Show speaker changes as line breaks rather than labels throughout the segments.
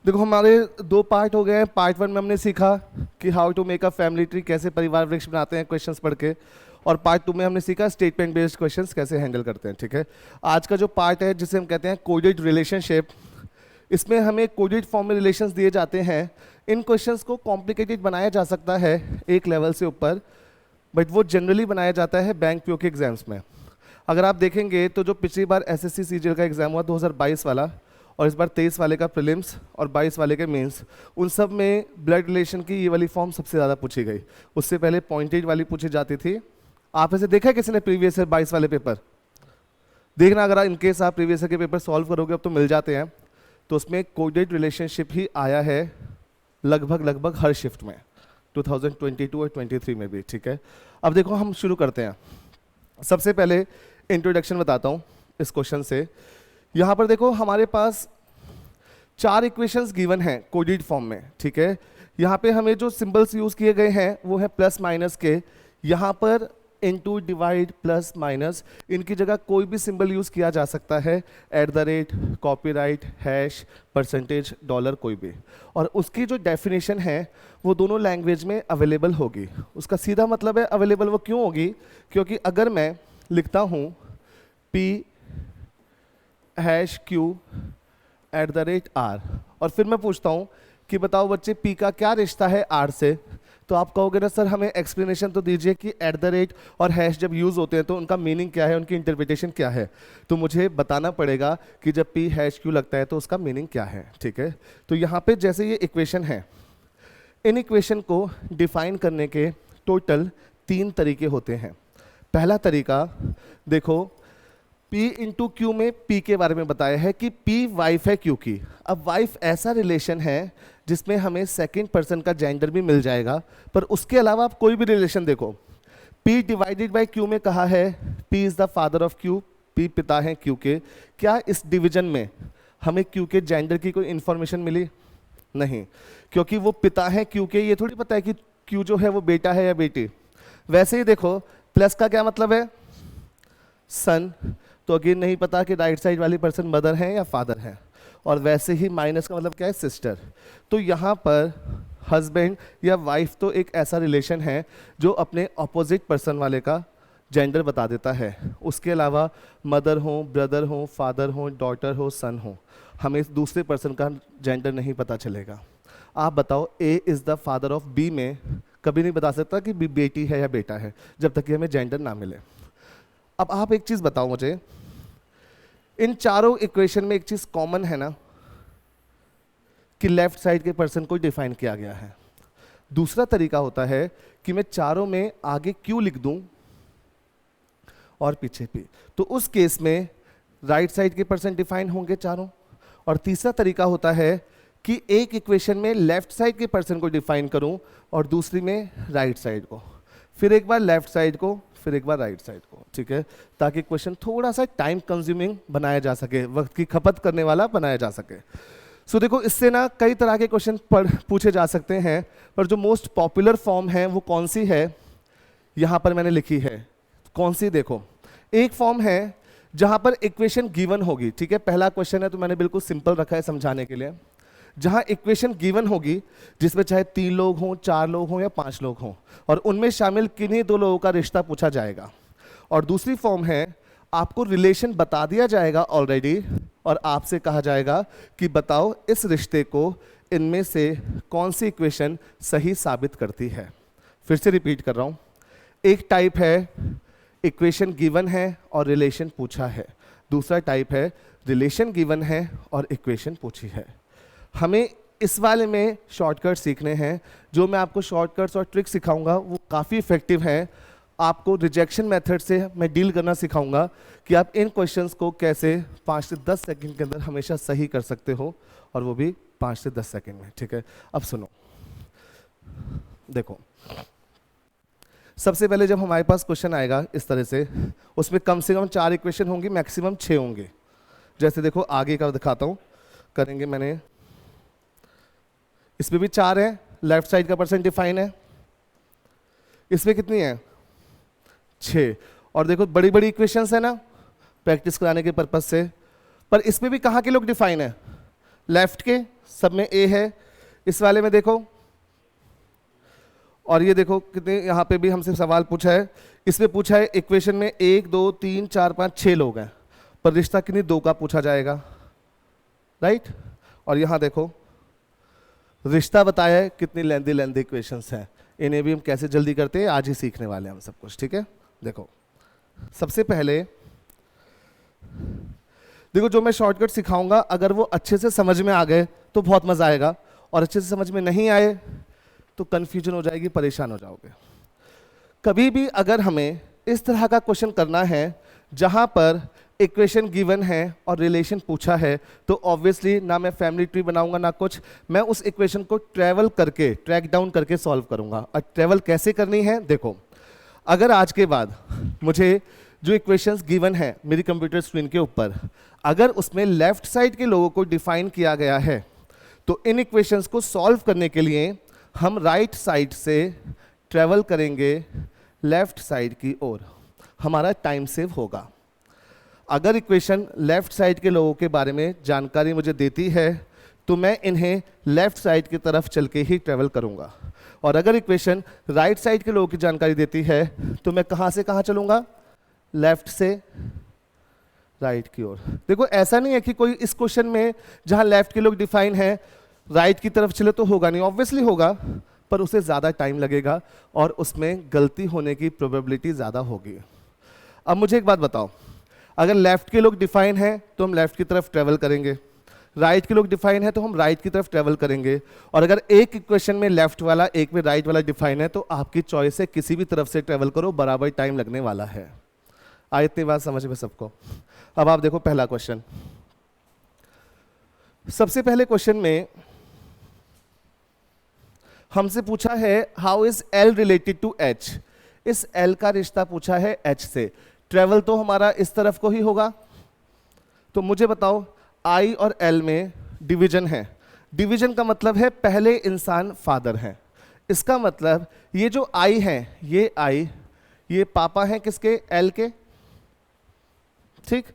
देखो हमारे दो पार्ट हो गए हैं। पार्ट वन में हमने सीखा कि how to make a family tree, कैसे परिवार वृक्ष बनाते हैं क्वेश्चंस पढ़ के। और पार्ट टू में हमने सीखा स्टेटमेंट बेस्ड क्वेश्चंस कैसे हैंडल करते हैं। ठीक है, आज का जो पार्ट है जिसे हम कहते हैं कोडेड रिलेशनशिप, इसमें हमें कोडेड फॉर्म में रिलेशंस दिए जाते हैं। इन क्वेश्चंस को कॉम्प्लिकेटेड बनाया जा सकता है एक लेवल से ऊपर, बट वो जनरली बनाया जाता है बैंक पीओ के एग्जाम्स में। अगर आप देखेंगे तो जो पिछली बार एसएससी सीजीएल का एग्जाम हुआ 2022 वाला, और इस बार 23 वाले का प्रीलिम्स और 22 वाले के मेंस, उन सब में ब्लड रिलेशन की ये वाली फॉर्म सबसे ज़्यादा पूछी गई। उससे पहले पॉइंटेज वाली पूछी जाती थी। आप ऐसे देखा है किसी ने प्रीवियस ईयर 22 वाले पेपर? देखना, अगर इनकेस आप प्रीवियस ईयर के पेपर सॉल्व करोगे, अब तो मिल जाते हैं, तो उसमें कोडेड रिलेशनशिप ही आया है लगभग हर शिफ्ट में, 2022 और 23 में भी। ठीक है, अब देखो हम शुरू करते हैं। सबसे पहले इंट्रोडक्शन बताता हूँ इस क्वेश्चन से। यहाँ पर देखो हमारे पास 4 इक्वेशंस गिवन हैं कोडेड फॉर्म में। ठीक है, यहाँ पे हमें जो सिंबल्स यूज़ किए गए हैं वो है प्लस माइनस के। यहाँ पर इनटू, डिवाइड, प्लस माइनस, इनकी जगह कोई भी सिंबल यूज़ किया जा सकता है, eight the rate, copyright, hash, percentage, dollar, कोई भी। और उसकी जो डेफिनेशन है वो दोनों लैंग्वेज में अवेलेबल होगी। उसका सीधा मतलब है अवेलेबल वो क्यों होगी, क्योंकि अगर मैं लिखता हूँ P hash Q at the rate R, और फिर मैं पूछता हूँ कि बताओ बच्चे पी का क्या रिश्ता है आर से, तो आप कहोगे ना सर हमें एक्सप्लेनेशन तो दीजिए कि एट द रेट और हैश जब यूज़ होते हैं तो उनका मीनिंग क्या है, उनकी इंटरप्रिटेशन क्या है। तो मुझे बताना पड़ेगा कि जब पी हैश क्यू लगता है तो उसका मीनिंग क्या है। ठीक है, तो यहाँ पे जैसे ये इक्वेशन है, इन इक्वेशन को डिफाइन करने के टोटल 3 तरीके होते हैं। पहला तरीका देखो, P इंटू क्यू में P के बारे में बताया है कि P वाइफ है Q की। अब वाइफ ऐसा रिलेशन है जिसमें हमें सेकंड पर्सन का जेंडर भी मिल जाएगा, पर उसके अलावा आप कोई भी रिलेशन देखो। P डिवाइडेड बाय Q में कहा है P is the father of Q, P पिता हैं Q के। क्या इस डिवीजन में हमें Q के जेंडर की कोई इंफॉर्मेशन मिली? नहीं, क्योंकि वो पिता हैं Q के, ये थोड़ी पता है कि Q जो है वो बेटा है या बेटी। वैसे ही देखो प्लस का क्या मतलब है, सन, तो अगेन नहीं पता कि राइट साइड वाली पर्सन मदर है या फादर है। और वैसे ही माइनस का मतलब क्या है, सिस्टर। तो यहाँ पर हस्बैंड या वाइफ तो एक ऐसा रिलेशन है जो अपने ऑपोजिट पर्सन वाले का जेंडर बता देता है। उसके अलावा मदर हो, ब्रदर हो, फादर हो, डॉटर हो, सन हो, हमें दूसरे पर्सन का जेंडर नहीं पता चलेगा। आप बताओ A is the father of B में कभी नहीं बता सकता कि बी बेटी है या बेटा है जब तक कि हमें जेंडर ना मिले। अब आप एक चीज़ बताओ मुझे, इन चारों इक्वेशन में एक चीज़ कॉमन है ना, कि लेफ्ट साइड के पर्सन को डिफाइन किया गया है। दूसरा तरीका होता है कि मैं चारों में आगे क्यू लिख दूं और पीछे पी, तो उस केस में राइट साइड के पर्सन डिफाइन होंगे चारों। और तीसरा तरीका होता है कि एक इक्वेशन में लेफ्ट साइड के पर्सन को डिफाइन करूं और दूसरी में राइट साइड को, फिर एक बार लेफ्ट साइड को, फिर एक बार राइट साइड को। ठीक है, ताकि क्वेश्चन थोड़ा सा टाइम कंज्यूमिंग बनाया जा सके, वक्त की खपत करने वाला बनाया जा सके। सो देखो इससे ना कई तरह के क्वेश्चन पूछे जा सकते हैं, पर जो मोस्ट पॉपुलर फॉर्म है वो कौन सी है, यहाँ पर मैंने लिखी है। कौन सी? देखो, एक फॉर्म है जहाँ पर इक्वेशन गिवन होगी। ठीक है, पहला क्वेश्चन है तो मैंने बिल्कुल सिंपल रखा है समझाने के लिए। जहाँ इक्वेशन गिवन होगी जिसमें चाहे 3 लोग हों, 4 लोग हों या 5 लोग हों, और उनमें शामिल किन्हीं 2 लोगों का रिश्ता पूछा जाएगा। और दूसरी फॉर्म है आपको रिलेशन बता दिया जाएगा ऑलरेडी, और आपसे कहा जाएगा कि बताओ इस रिश्ते को इनमें से कौन सी इक्वेशन सही साबित करती है। फिर से रिपीट कर रहा हूँ, एक टाइप है इक्वेशन गिवन है और रिलेशन पूछा है, दूसरा टाइप है रिलेशन गिवन है और इक्वेशन पूछी है। हमें इस वाले में शॉर्टकट सीखने हैं। जो मैं आपको शॉर्टकट्स और ट्रिक्स सिखाऊंगा वो काफ़ी इफेक्टिव हैं। आपको रिजेक्शन मेथड से मैं डील करना सिखाऊंगा कि आप इन क्वेश्चंस को कैसे 5 से 10 सेकंड के अंदर हमेशा सही कर सकते हो, और वो भी 5 से 10 सेकंड में। ठीक है, अब सुनो, देखो सबसे पहले जब हमारे पास क्वेश्चन आएगा इस तरह से, उसमें कम से कम 4 इक्वेशन होंगी, मैक्सिमम 6 होंगे। जैसे देखो आगे का दिखाता हूँ, करेंगे मैंने, इसमें भी 4 है, लेफ्ट साइड का पर्सन डिफाइन है। इसमें कितनी है? 6। और देखो बड़ी बड़ी इक्वेशंस है ना, प्रैक्टिस कराने के पर्पज से, पर इसमें भी कहाँ के लोग डिफाइन है? लेफ्ट के सब में ए है, इस वाले में देखो, और ये देखो कितने यहाँ पे भी हमसे सवाल पूछा है, इसमें पूछा है इक्वेशन में 1 2 3 4 5 6 लोग हैं, पर रिश्ता कितनी 2 का पूछा जाएगा, राइट। और यहाँ देखो रिश्ता बताया है, कितनी लेंदी इक्वेशंस हैं, इन्हें भी हम कैसे जल्दी करते हैं आज ही सीखने वाले हैं हम सब कुछ, ठीक है। देखो सबसे पहले देखो जो मैं शॉर्टकट सिखाऊंगा अगर वो अच्छे से समझ में आ गए तो बहुत मजा आएगा, और अच्छे से समझ में नहीं आए तो कंफ्यूजन हो जाएगी, परेशान हो जाओगे। कभी भी अगर हमें इस तरह का क्वेश्चन करना है जहां पर इक्वेशन गिवन है और रिलेशन पूछा है, तो ऑब्वियसली ना मैं फैमिली ट्री बनाऊंगा ना कुछ, मैं उस इक्वेशन को ट्रैवल करके ट्रैक डाउन करके सॉल्व करूंगा। और ट्रैवल कैसे करनी है, देखो अगर आज के बाद मुझे जो इक्वेशंस गिवन है मेरी कंप्यूटर स्क्रीन के ऊपर, अगर उसमें लेफ्ट साइड के लोगों को डिफाइन किया गया है, तो इन इक्वेशंस को सॉल्व करने के लिए हम राइट साइड से ट्रैवल करेंगे लेफ्ट साइड की ओर, हमारा टाइम सेव होगा। अगर इक्वेशन लेफ्ट साइड के लोगों के बारे में जानकारी मुझे देती है तो मैं इन्हें लेफ्ट साइड की तरफ चल के ही ट्रैवल करूंगा, और अगर इक्वेशन राइट साइड के लोगों की जानकारी देती है तो मैं कहां से कहां चलूंगा, लेफ्ट से राइट की ओर। देखो ऐसा नहीं है कि कोई इस क्वेश्चन में जहां लेफ्ट के लोग डिफाइन है राइट की तरफ चले तो होगा नहीं, ऑब्वियसली होगा, पर उसे ज़्यादा टाइम लगेगा और उसमें गलती होने की प्रोबेबिलिटी ज़्यादा होगी। अब मुझे एक बात बताओ, अगर लेफ्ट के लोग डिफाइन हैं तो हम लेफ्ट की तरफ ट्रेवल करेंगे, राइट के लोग डिफाइन है तो हम राइट की तरफ ट्रेवल करेंगे, और अगर एक इक्वेशन में लेफ्ट वाला एक में राइट वाला डिफाइन है तो आपकी चॉइस है, किसी भी तरफ से ट्रेवल करो, बराबर टाइम लगने वाला है। आए इतनी बात समझ में सबको। अब आप देखो पहला क्वेश्चन, सबसे पहले क्वेश्चन में हमसे पूछा है how is L related to H. इस एल का रिश्ता पूछा है एच से, ट्रेवल तो हमारा इस तरफ को ही होगा, तो मुझे बताओ आई और एल में डिवीजन है, डिवीजन का मतलब है पहले इंसान फादर हैं, इसका मतलब ये जो आई है ये आई ये पापा हैं किसके, एल के, ठीक।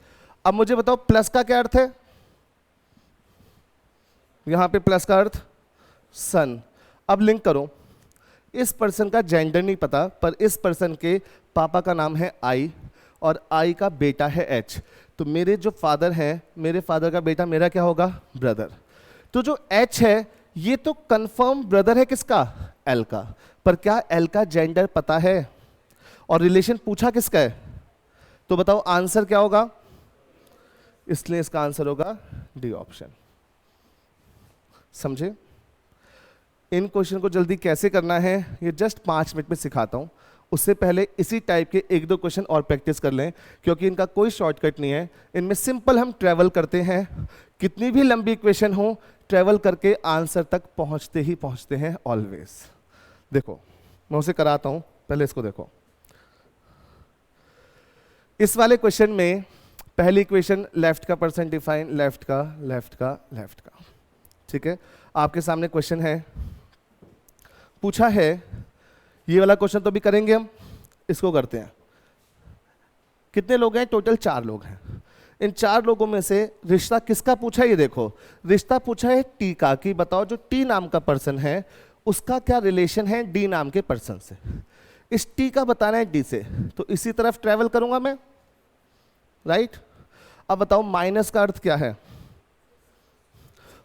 अब मुझे बताओ प्लस का क्या अर्थ है, यहां पे प्लस का अर्थ सन। अब लिंक करो, इस पर्सन का जेंडर नहीं पता पर इस पर्सन के पापा का नाम है आई और आई का बेटा है एच, तो मेरे जो फादर हैं मेरे फादर का बेटा मेरा क्या होगा, ब्रदर। तो जो एच है ये तो कंफर्म ब्रदर है किसका, एल का, पर क्या एल का जेंडर पता है और रिलेशन पूछा किसका है, तो बताओ आंसर क्या होगा, इसलिए इसका आंसर होगा डी ऑप्शन। समझे। इन क्वेश्चन को जल्दी कैसे करना है ये जस्ट 5 मिनट में सिखाता हूं, उससे पहले इसी टाइप के 1-2 क्वेश्चन और प्रैक्टिस कर लें, क्योंकि इनका कोई शॉर्टकट नहीं है, इनमें सिंपल हम ट्रैवल करते हैं, कितनी भी लंबी इक्वेशन हो ट्रैवल करके आंसर तक पहुंचते ही पहुंचते हैं ऑलवेज। देखो मैं उसे कराता हूं, पहले इसको देखो। इस वाले क्वेश्चन में पहली इक्वेशन लेफ्ट का पर्सन डिफाइन, लेफ्ट का लेफ्ट का लेफ्ट का, ठीक है। आपके सामने क्वेश्चन है, पूछा है, ये वाला क्वेश्चन तो भी करेंगे हम, इसको करते हैं। कितने लोग हैं, टोटल 4 लोग हैं, इन 4 लोगों में से रिश्ता किसका पूछा है, ये देखो रिश्ता पूछा है टी का, कि बताओ जो टी नाम का पर्सन है उसका क्या रिलेशन है डी नाम के पर्सन से। इस टी का बताना है डी से, तो इसी तरफ ट्रेवल करूंगा मैं, राइट। अब बताओ माइनस का अर्थ क्या है,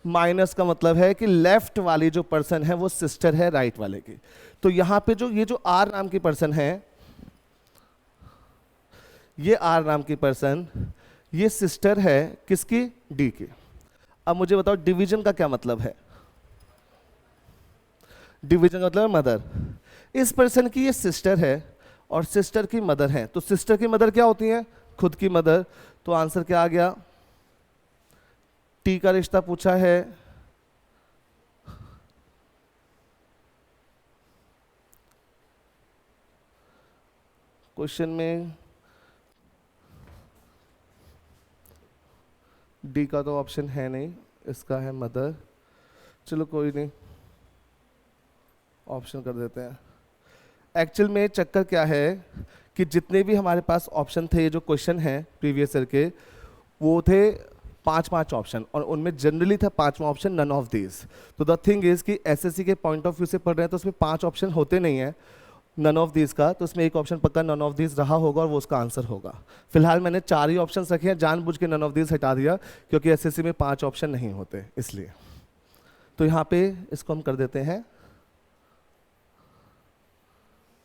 माइनस का मतलब है कि लेफ्ट वाली जो पर्सन है वो सिस्टर है राइट वाले की, तो यहां पे जो ये जो आर नाम की पर्सन है, ये आर नाम की पर्सन ये सिस्टर है किसकी, डी की। अब मुझे बताओ डिवीजन का क्या मतलब है, डिवीजन का मतलब है मदर, इस पर्सन की ये सिस्टर है और सिस्टर की मदर है, तो सिस्टर की मदर क्या होती है, खुद की मदर, तो आंसर क्या आ गया, टी का रिश्ता पूछा है क्वेश्चन में, डी का तो ऑप्शन है नहीं, इसका है मदर, चलो कोई नहीं ऑप्शन कर देते हैं। एक्चुअल में चक्कर क्या है कि जितने भी हमारे पास ऑप्शन थे, ये जो क्वेश्चन हैं प्रीवियस ईयर के वो थे पांच ऑप्शन, और उनमें जनरली था पांचवा ऑप्शन नन ऑफ दीज। तो द थिंग इज कि एसएससी के पॉइंट ऑफ व्यू से पढ़ रहे हैं तो उसमें 5 ऑप्शन होते नहीं है नन ऑफ दीज का, तो उसमें एक ऑप्शन पक्का नन ऑफ दीज रहा होगा और वो उसका आंसर होगा। फिलहाल मैंने 4 ही ऑप्शन रखे हैं, जानबूझ के नन ऑफ दीज हटा दिया क्योंकि एसएससी में 5 ऑप्शन नहीं होते इसलिए। तो यहाँ पे इसको हम कर देते हैं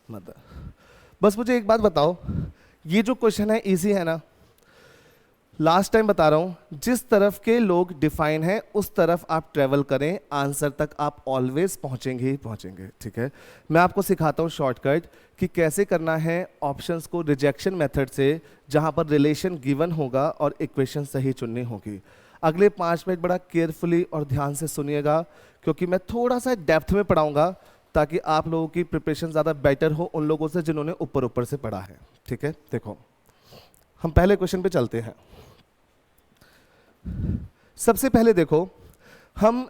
मदर। बस मुझे एक बात बताओ, ये जो क्वेश्चन है इजी है ना? लास्ट टाइम बता रहा हूं, जिस तरफ के लोग डिफाइन हैं उस तरफ आप ट्रेवल करें, आंसर तक आप ऑलवेज पहुंचेंगे ही पहुंचेंगे। ठीक है, मैं आपको सिखाता हूं शॉर्टकट कि कैसे करना है ऑप्शंस को रिजेक्शन मेथड से, जहां पर रिलेशन गिवन होगा और इक्वेशन सही चुननी होगी। अगले 5 मिनट बड़ा केयरफुली और ध्यान से सुनिएगा क्योंकि मैं थोड़ा सा डेप्थ में पढ़ाऊंगा ताकि आप लोगों की प्रिपरेशन ज़्यादा बेटर हो उन लोगों से जिन्होंने ऊपर ऊपर से पढ़ा है। ठीक है, देखो हम पहले क्वेश्चन पे चलते हैं। सबसे पहले देखो, हम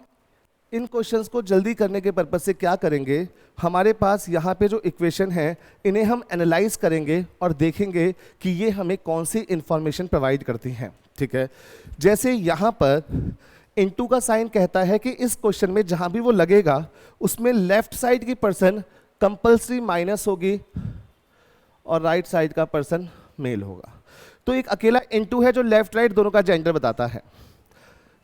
इन क्वेश्चंस को जल्दी करने के पर्पज से क्या करेंगे, हमारे पास यहाँ पे जो इक्वेशन है इन्हें हम एनालाइज करेंगे और देखेंगे कि ये हमें कौन सी इंफॉर्मेशन प्रोवाइड करती हैं। ठीक है, जैसे यहाँ पर इनटू का साइन कहता है कि इस क्वेश्चन में जहाँ भी वो लगेगा उसमें लेफ्ट साइड की पर्सन कंपल्सरी माइनस होगी और राइट साइड का पर्सन मेल होगा। तो एक अकेला इनटू है जो लेफ्ट राइट दोनों का जेंडर बताता है।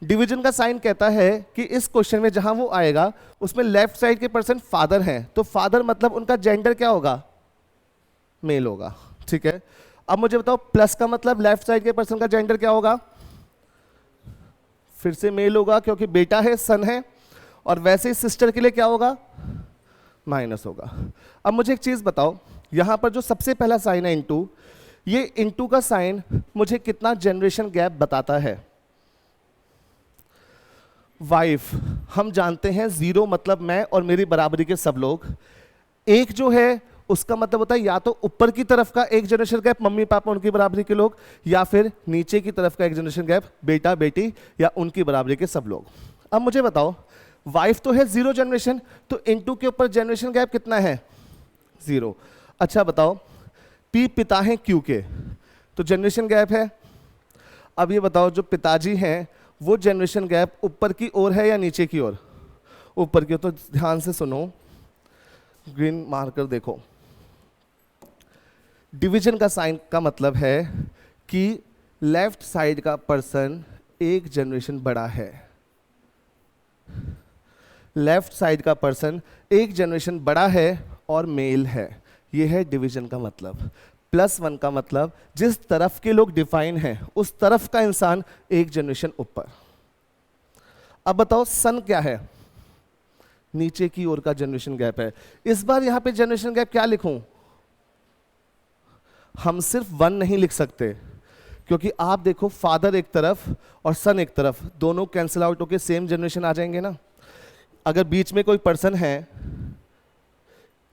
डिवीजन का साइन कहता है कि इस क्वेश्चन में जहां वो आएगा उसमें लेफ्ट साइड के पर्सन फादर हैं, तो फादर मतलब उनका जेंडर क्या होगा? मेल होगा। ठीक है, अब मुझे बताओ प्लस का मतलब लेफ्ट साइड के पर्सन का जेंडर क्या होगा? फिर से मेल होगा क्योंकि बेटा है, सन है, और वैसे ही सिस्टर के लिए क्या होगा? माइनस होगा। अब मुझे एक चीज बताओ, यहां पर जो सबसे पहला साइन है इनटू, ये इनटू का साइन मुझे कितना जनरेशन गैप बताता है? वाइफ, हम जानते हैं 0 मतलब मैं और मेरी बराबरी के सब लोग। 1 जो है उसका मतलब होता है या तो ऊपर की तरफ का एक जनरेशन गैप मम्मी पापा उनकी बराबरी के लोग, या फिर नीचे की तरफ का एक जनरेशन गैप बेटा बेटी या उनकी बराबरी के सब लोग। अब मुझे बताओ, वाइफ तो है 0 जनरेशन, तो इनटू के ऊपर जनरेशन गैप कितना है? 0। अच्छा बताओ, पी पिता हैं क्यू के, तो जनरेशन गैप है। अब ये बताओ, जो पिताजी हैं वो जनरेशन गैप ऊपर की ओर है या नीचे की ओर? ऊपर की ओर। तो ध्यान से सुनो, ग्रीन मार्कर देखो, डिवीजन का साइन का मतलब है कि लेफ्ट साइड का पर्सन एक जनरेशन बड़ा है। लेफ्ट साइड का पर्सन एक जनरेशन बड़ा है और मेल है, ये है डिवीजन का मतलब। +1 का मतलब जिस तरफ के लोग डिफाइन हैं उस तरफ का इंसान एक जनरेशन ऊपर। अब बताओ सन क्या है? नीचे की ओर का जनरेशन गैप है। इस बार यहां पे जनरेशन गैप क्या लिखूं? हम सिर्फ 1 नहीं लिख सकते क्योंकि आप देखो फादर एक तरफ और सन एक तरफ, दोनों कैंसिल आउट होकर सेम जनरेशन आ जाएंगे ना। अगर बीच में कोई पर्सन है,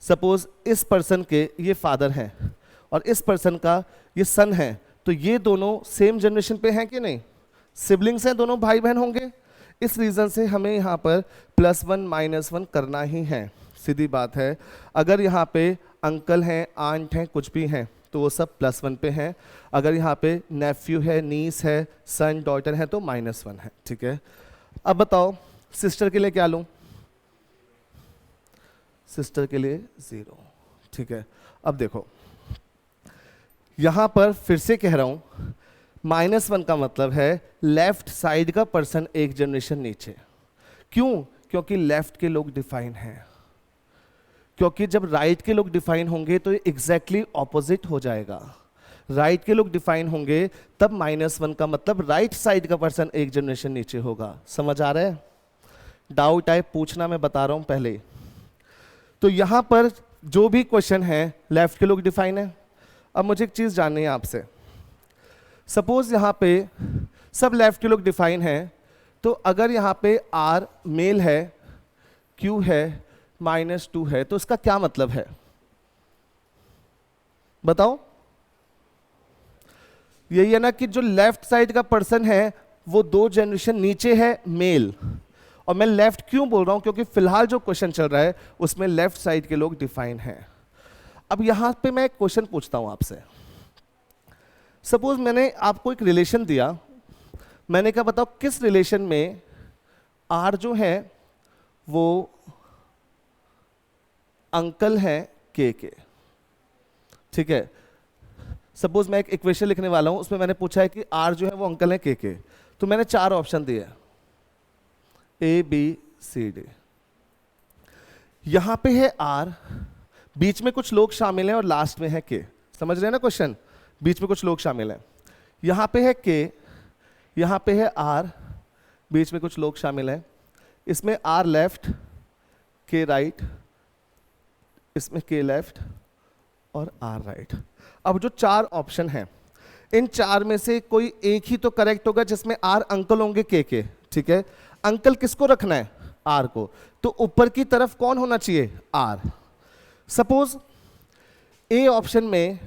सपोज इस पर्सन के ये फादर हैं और इस पर्सन का ये सन है, तो ये दोनों सेम जनरेशन पे हैं कि नहीं? सिबलिंग्स हैं, दोनों भाई बहन होंगे। इस रीजन से हमें यहाँ पर +1 -1 करना ही है, सीधी बात है। अगर यहाँ पे अंकल हैं, आंट हैं, कुछ भी हैं तो वो सब +1 पे हैं। अगर यहाँ पे नेफ्यू है, नीस है, सन डॉटर है तो -1 है। ठीक है, अब बताओ सिस्टर के लिए क्या लूँ? सिस्टर के लिए 0। ठीक है, अब देखो यहां पर फिर से कह रहा हूं, -1 का मतलब है लेफ्ट साइड का पर्सन एक जनरेशन नीचे। क्यों? क्योंकि लेफ्ट के लोग डिफाइन हैं। क्योंकि जब राइट के लोग डिफाइन होंगे तो एग्जैक्टली ऑपोजिट हो जाएगा। राइट के लोग डिफाइन होंगे तब -1 का मतलब राइट साइड का पर्सन एक जनरेशन नीचे होगा। समझ आ रहा है? डाउट आए पूछना, मैं बता रहा हूं पहले। तो यहां पर जो भी क्वेश्चन है लेफ्ट के लोग डिफाइन है। अब मुझे एक चीज जाननी है आपसे, सपोज यहां पे सब लेफ्ट के लोग डिफाइन हैं, तो अगर यहां पे R मेल है, Q है, -2 है, तो इसका क्या मतलब है? बताओ। यही है ना कि जो लेफ्ट साइड का पर्सन है वो 2 जनरेशन नीचे है, मेल। और मैं लेफ्ट क्यों बोल रहा हूं? क्योंकि फिलहाल जो क्वेश्चन चल रहा है उसमें लेफ्ट साइड के लोग डिफाइन हैं। अब यहां पे मैं एक क्वेश्चन पूछता हूं आपसे। सपोज मैंने आपको एक रिलेशन दिया, मैंने कहा बताओ किस रिलेशन में आर जो है वो अंकल है के। ठीक है, सपोज मैं एक इक्वेशन लिखने वाला हूं, उसमें मैंने पूछा है कि आर जो है वो अंकल है के। तो मैंने 4 ऑप्शन दिए, ए बी सी डी। यहां पे है आर, बीच में कुछ लोग शामिल हैं और लास्ट में है के। समझ रहे हैं ना क्वेश्चन, बीच में कुछ लोग शामिल हैं। यहां पे है के, यहां पे है आर, बीच में कुछ लोग शामिल हैं। इसमें आर लेफ्ट, के राइट, इसमें के लेफ्ट और आर राइट। अब जो 4 ऑप्शन हैं, इन 4 में से कोई एक ही तो करेक्ट होगा जिसमें आर अंकल होंगे के। ठीक है, अंकल किसको रखना है? आर को। तो ऊपर की तरफ कौन होना चाहिए? आर। सपोज ए ऑप्शन में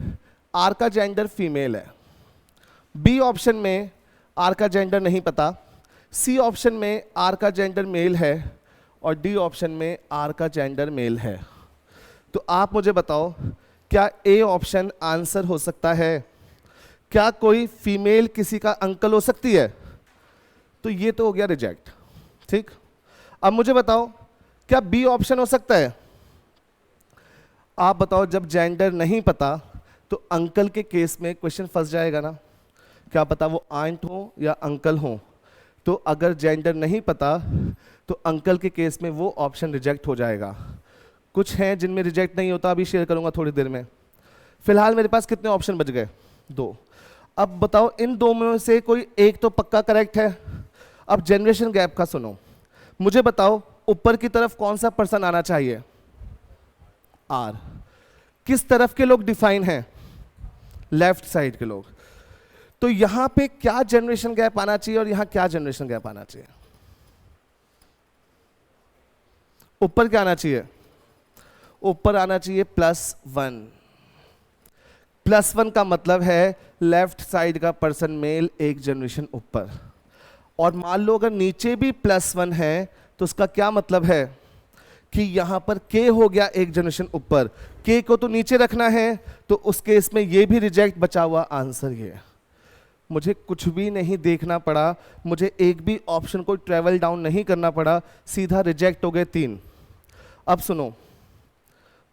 आर का जेंडर फीमेल है, बी ऑप्शन में आर का जेंडर नहीं पता, सी ऑप्शन में आर का जेंडर मेल है और डी ऑप्शन में आर का जेंडर मेल है। तो आप मुझे बताओ, क्या ए ऑप्शन आंसर हो सकता है? क्या कोई फीमेल किसी का अंकल हो सकती है? तो ये तो हो गया रिजेक्ट। ठीक, अब मुझे बताओ क्या बी ऑप्शन हो सकता है? आप बताओ, जब जेंडर नहीं पता तो अंकल के केस में क्वेश्चन फंस जाएगा ना। क्या पता वो आंट हो या अंकल हो, तो अगर जेंडर नहीं पता तो अंकल के केस में वो ऑप्शन रिजेक्ट हो जाएगा। कुछ हैं जिनमें रिजेक्ट नहीं होता, अभी शेयर करूंगा थोड़ी देर में। फिलहाल मेरे पास कितने ऑप्शन बच गए? 2। अब बताओ इन 2 में से कोई एक तो पक्का करेक्ट है। अब जनरेशन गैप का सुनो, मुझे बताओ ऊपर की तरफ कौन सा पर्सन आना चाहिए? आर। किस तरफ के लोग डिफाइन हैं? लेफ्ट साइड के लोग। तो यहां पे क्या जनरेशन गैप आना चाहिए और यहां क्या जनरेशन गैप आना चाहिए? ऊपर क्या आना चाहिए? ऊपर आना चाहिए +1। +1 का मतलब है लेफ्ट साइड का पर्सन मेल एक जनरेशन ऊपर। और मान लो अगर नीचे भी +1 है तो उसका क्या मतलब है कि यहां पर के हो गया एक जनरेशन ऊपर, के को तो नीचे रखना है, तो उस केस में ये भी रिजेक्ट, बचा हुआ आंसर ये। मुझे कुछ भी नहीं देखना पड़ा, मुझे एक भी ऑप्शन को ट्रेवल डाउन नहीं करना पड़ा, सीधा रिजेक्ट हो गए 3। अब सुनो,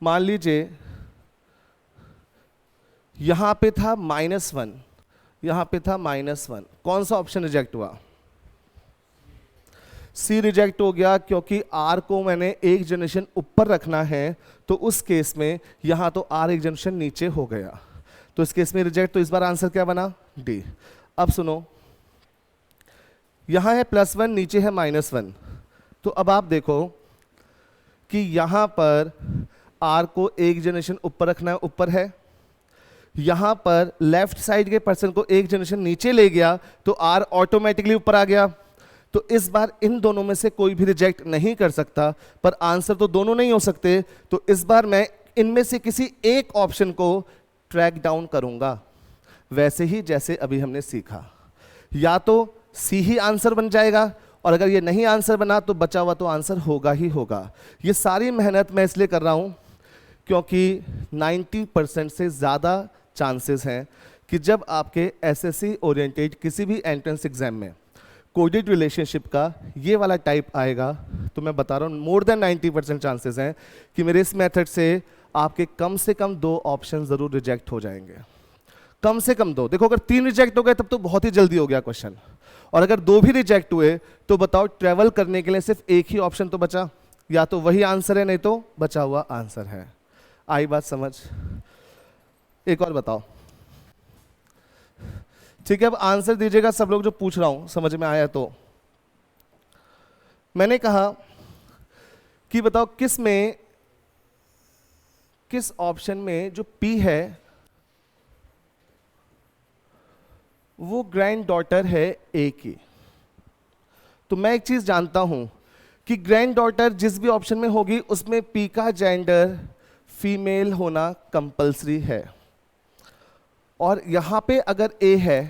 मान लीजिए यहां पे था -1, यहां पे था -1, कौन सा ऑप्शन रिजेक्ट हुआ? सी रिजेक्ट हो गया, क्योंकि आर को मैंने एक जनरेशन ऊपर रखना है, तो उस केस में यहां तो आर एक जनरेशन नीचे हो गया, तो इस केस में रिजेक्ट। तो इस बार आंसर क्या बना? डी। अब सुनो, यहां है +1, नीचे है -1, तो अब आप देखो कि यहां पर आर को एक जनरेशन ऊपर रखना है, ऊपर है। यहां पर लेफ्ट साइड के पर्सन को एक जनरेशन नीचे ले गया, तो आर ऑटोमेटिकली ऊपर आ गया। तो इस बार इन दोनों में से कोई भी रिजेक्ट नहीं कर सकता, पर आंसर तो दोनों नहीं हो सकते। तो इस बार मैं इनमें से किसी एक ऑप्शन को ट्रैक डाउन करूंगा, वैसे ही जैसे अभी हमने सीखा। या तो सी ही आंसर बन जाएगा, और अगर ये नहीं आंसर बना तो बचा हुआ तो आंसर होगा ही होगा। ये सारी मेहनत मैं इसलिए कर रहा हूं क्योंकि 90% से ज़्यादा चांसेस हैं कि जब आपके एसएससी ओरिएंटेड किसी भी एंट्रेंस एग्जाम में कोडेड रिलेशनशिप का ये वाला टाइप आएगा, तो मैं बता रहा हूँ मोर देन 90% चांसेस हैं कि मेरे इस मेथड से आपके कम से कम 2 ऑप्शन ज़रूर रिजेक्ट हो जाएंगे। कम से कम 2। देखो अगर 3 रिजेक्ट हो गए तब तो बहुत ही जल्दी हो गया क्वेश्चन, और अगर 2 भी रिजेक्ट हुए तो बताओ ट्रेवल करने के लिए सिर्फ एक ही ऑप्शन तो बचा, या तो वही आंसर है नहीं तो बचा हुआ आंसर है। आई बात समझ? एक और बताओ। ठीक है, अब आंसर दीजिएगा सब लोग, जो पूछ रहा हूं समझ में आया तो। मैंने कहा कि बताओ किस ऑप्शन में जो P है वो ग्रैंड डॉटर है A की। तो मैं एक चीज जानता हूं कि ग्रैंड डॉटर जिस भी ऑप्शन में होगी उसमें P का जेंडर फीमेल होना कंपलसरी है। और यहां पे अगर A है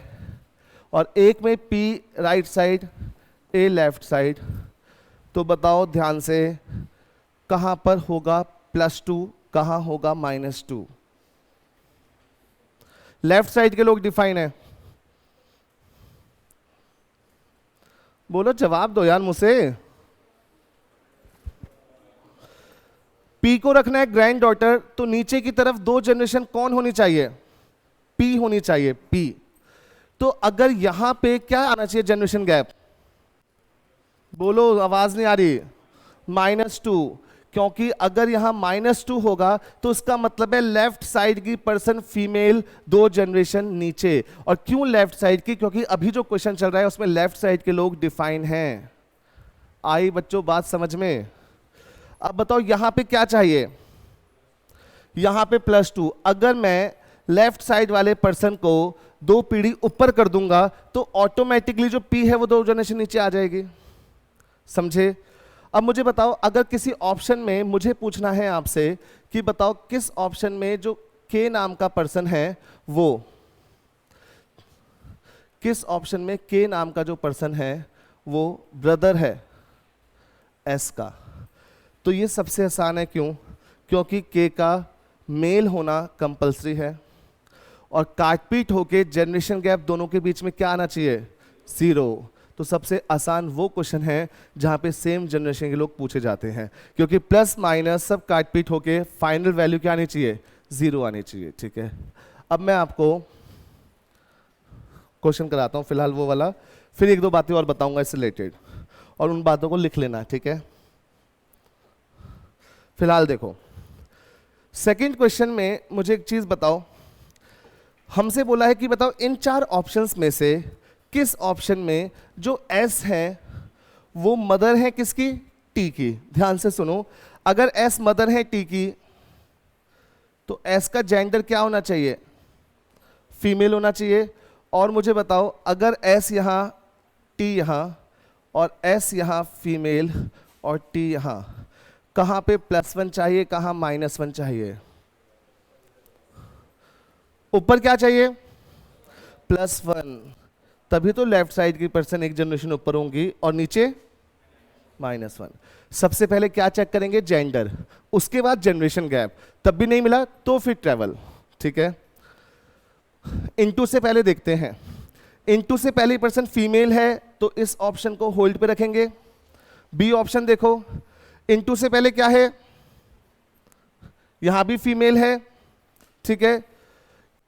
और एक में P right side, A left side, तो बताओ ध्यान से कहां पर होगा +2, कहां होगा -2? लेफ्ट साइड के लोग डिफाइन है, बोलो, जवाब दो यार मुझसे। पी को रखना है ग्रैंड डॉटर, तो नीचे की तरफ दो जनरेशन कौन होनी चाहिए? पी होनी चाहिए, पी। तो अगर यहां पे क्या आना चाहिए जनरेशन गैप? बोलो, आवाज नहीं आ रही। -2, क्योंकि अगर यहां -2 होगा तो उसका मतलब है लेफ्ट साइड की पर्सन फीमेल 2 जनरेशन नीचे। और क्यों लेफ्ट साइड की? क्योंकि अभी जो क्वेश्चन चल रहा है उसमें लेफ्ट साइड के लोग डिफाइन हैं। आई बच्चों बात समझ में? अब बताओ यहां पे क्या चाहिए? यहां पे +2। अगर मैं लेफ्ट साइड वाले पर्सन को 2 पीढ़ी ऊपर कर दूंगा तो ऑटोमेटिकली जो पी है वो 2 जनरेशन नीचे आ जाएगी। समझे? अब मुझे बताओ, अगर किसी ऑप्शन में मुझे पूछना है आपसे कि बताओ किस ऑप्शन में जो के नाम का पर्सन है वो, किस ऑप्शन में के नाम का जो पर्सन है वो ब्रदर है एस का, तो ये सबसे आसान है। क्यों? क्योंकि के का मेल होना कंपलसरी है और काटपीट होके जनरेशन गैप दोनों के बीच में क्या आना चाहिए? 0। तो सबसे आसान वो क्वेश्चन है जहां पे सेम जनरेशन के लोग पूछे जाते हैं, क्योंकि प्लस माइनस सब काटपीट होके फाइनल वैल्यू क्या आनी चाहिए? 0 आनी चाहिए। ठीक है, अब मैं आपको क्वेश्चन कराता हूं फिलहाल वो वाला, फिर 1-2 बातें और बताऊंगा इससे रिलेटेड, और उन बातों को लिख लेना। ठीक है, फिलहाल देखो सेकंड क्वेश्चन में मुझे एक चीज बताओ। हमसे बोला है कि बताओ इन 4 ऑप्शंस में से किस ऑप्शन में जो एस है वो मदर है किसकी? टी की। ध्यान से सुनो, अगर एस मदर है टी की तो एस का जेंडर क्या होना चाहिए? फीमेल होना चाहिए। और मुझे बताओ, अगर एस यहां, टी यहां, और एस यहां फीमेल और टी यहां, कहां पे +1 चाहिए, कहां -1 चाहिए? ऊपर क्या चाहिए? +1, तभी तो लेफ्ट साइड की पर्सन एक जनरेशन ऊपर होंगी, और नीचे -1। सबसे पहले क्या चेक करेंगे? जेंडर, उसके बाद जनरेशन गैप। तब भी नहीं मिला तो फिर ट्रेवल। ठीक है, इनटू से पहले देखते हैं। इनटू से पहली पर्सन फीमेल है तो इस ऑप्शन को होल्ड पे रखेंगे। बी ऑप्शन देखो, इनटू से पहले क्या है? यहां भी फीमेल है। ठीक है,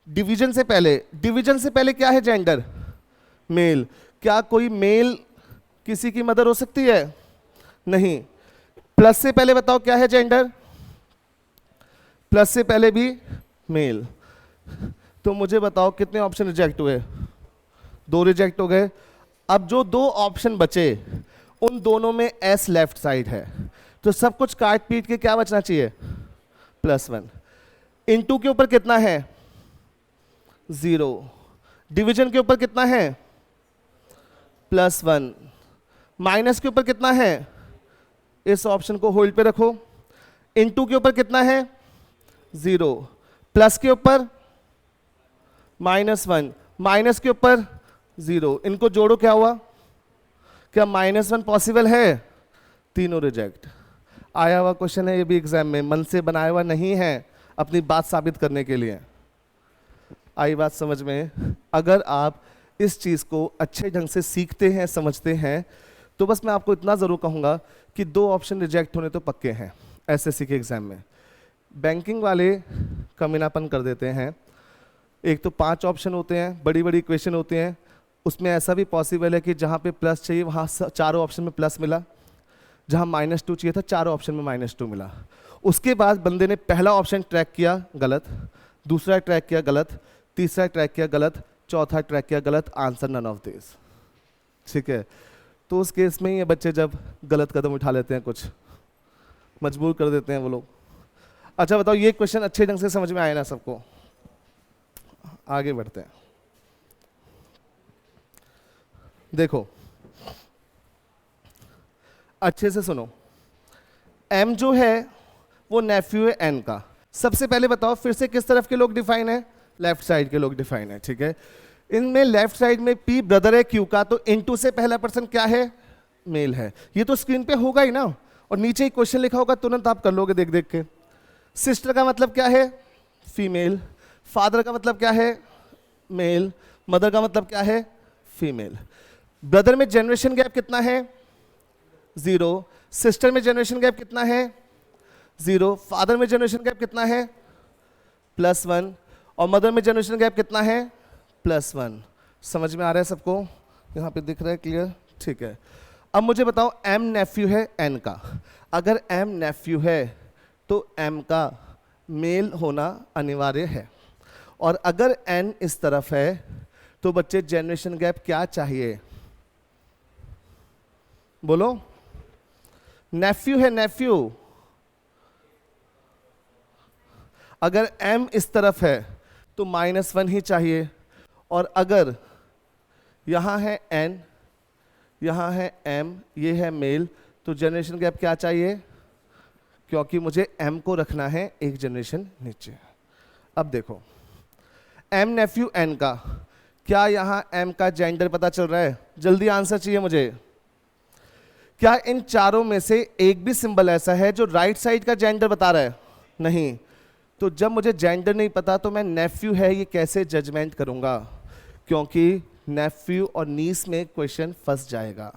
डिवीजन से पहले, डिवीजन से पहले क्या है? Gender male. क्या कोई मेल किसी की मदर हो सकती है? नहीं। प्लस से पहले बताओ क्या है? जेंडर। प्लस से पहले भी मेल। तो मुझे बताओ कितने ऑप्शन रिजेक्ट हुए? 2 रिजेक्ट हो गए। अब जो 2 ऑप्शन बचे उन दोनों में एस लेफ्ट साइड है, तो सब कुछ काट पीट के क्या बचना चाहिए? +1। इनटू के ऊपर कितना है? 0। डिवीजन के ऊपर कितना है? +1। माइनस के ऊपर कितना है? इस ऑप्शन को होल्ड पे रखो। इनटू के ऊपर कितना है? 0। प्लस के ऊपर -1, माइनस के ऊपर 0। इनको जोड़ो, क्या हुआ? क्या -1 पॉसिबल है? तीनों रिजेक्ट। आया हुआ क्वेश्चन है ये भी एग्जाम में, मन से बनाया हुआ नहीं है, अपनी बात साबित करने के लिए। आई बात समझ में? अगर आप इस चीज को अच्छे ढंग से सीखते हैं, समझते हैं, तो बस मैं आपको इतना जरूर कहूंगा कि 2 ऑप्शन रिजेक्ट होने तो पक्के हैं एसएससी के एग्जाम में। बैंकिंग वाले कमीनापन कर देते हैं। एक तो 5 ऑप्शन होते हैं, बड़ी बड़ी इक्वेशन होती हैं, उसमें ऐसा भी पॉसिबल है कि जहाँ पे प्लस चाहिए वहाँ चारों ऑप्शन में प्लस मिला, जहाँ -2 चाहिए था चारों ऑप्शन में -2 मिला। उसके बाद बंदे ने पहला ऑप्शन ट्रैक किया गलत, दूसरा ट्रैक किया गलत, तीसरा ट्रैक किया गलत, चौथा ट्रैक किया गलत, आंसर नन ऑफ दिस। ठीक है, तो उस केस में ये बच्चे जब गलत कदम उठा लेते हैं, कुछ मजबूर कर देते हैं वो लोग। अच्छा बताओ, ये क्वेश्चन अच्छे ढंग से समझ में आए ना सबको? आगे बढ़ते हैं। देखो अच्छे से सुनो, एम जो है वो नेफ्यू है एन का। सबसे पहले बताओ फिर से किस तरफ के लोग डिफाइन है? लेफ्ट साइड के लोग डिफाइन है। ठीक है, इनमें लेफ्ट साइड में पी ब्रदर है क्यू का, तो इनटू से पहला पर्सन क्या है? मेल है। ये तो स्क्रीन पे होगा ही ना, और नीचे ही क्वेश्चन लिखा होगा, तुरंत आप कर लोगे देख देख के। सिस्टर का मतलब क्या है? फीमेल। फादर का मतलब क्या है? मेल। मदर का मतलब क्या है? फीमेल। ब्रदर में जनरेशन गैप कितना है? 0। सिस्टर में जनरेशन गैप कितना है? 0। फादर में जनरेशन गैप कितना है? +1। और मदर में जनरेशन गैप कितना है? +1। समझ में आ रहा है सबको? यहाँ पे दिख रहा है क्लियर? ठीक है। अब मुझे बताओ m नेफ्यू है n का। अगर m नेफ्यू है तो m का मेल होना अनिवार्य है, और अगर n इस तरफ है तो बच्चे जनरेशन गैप क्या चाहिए? बोलो। नेफ्यू है, नेफ्यू। अगर m इस तरफ है तो -1 ही चाहिए, और अगर यहां है n, यहां है m, ये है मेल, तो जनरेशन गैप क्या चाहिए? क्योंकि मुझे m को रखना है एक जनरेशन नीचे। अब देखो m नेफ्यू n का, क्या यहां m का जेंडर पता चल रहा है? जल्दी आंसर चाहिए मुझे। क्या इन चारों में से एक भी सिंबल ऐसा है जो राइट साइड का जेंडर बता रहा है? नहीं। तो जब मुझे जेंडर नहीं पता तो मैं नेफ्यू है ये कैसे जजमेंट करूंगा? क्योंकि नेफ्यू और नीस में क्वेश्चन फंस जाएगा।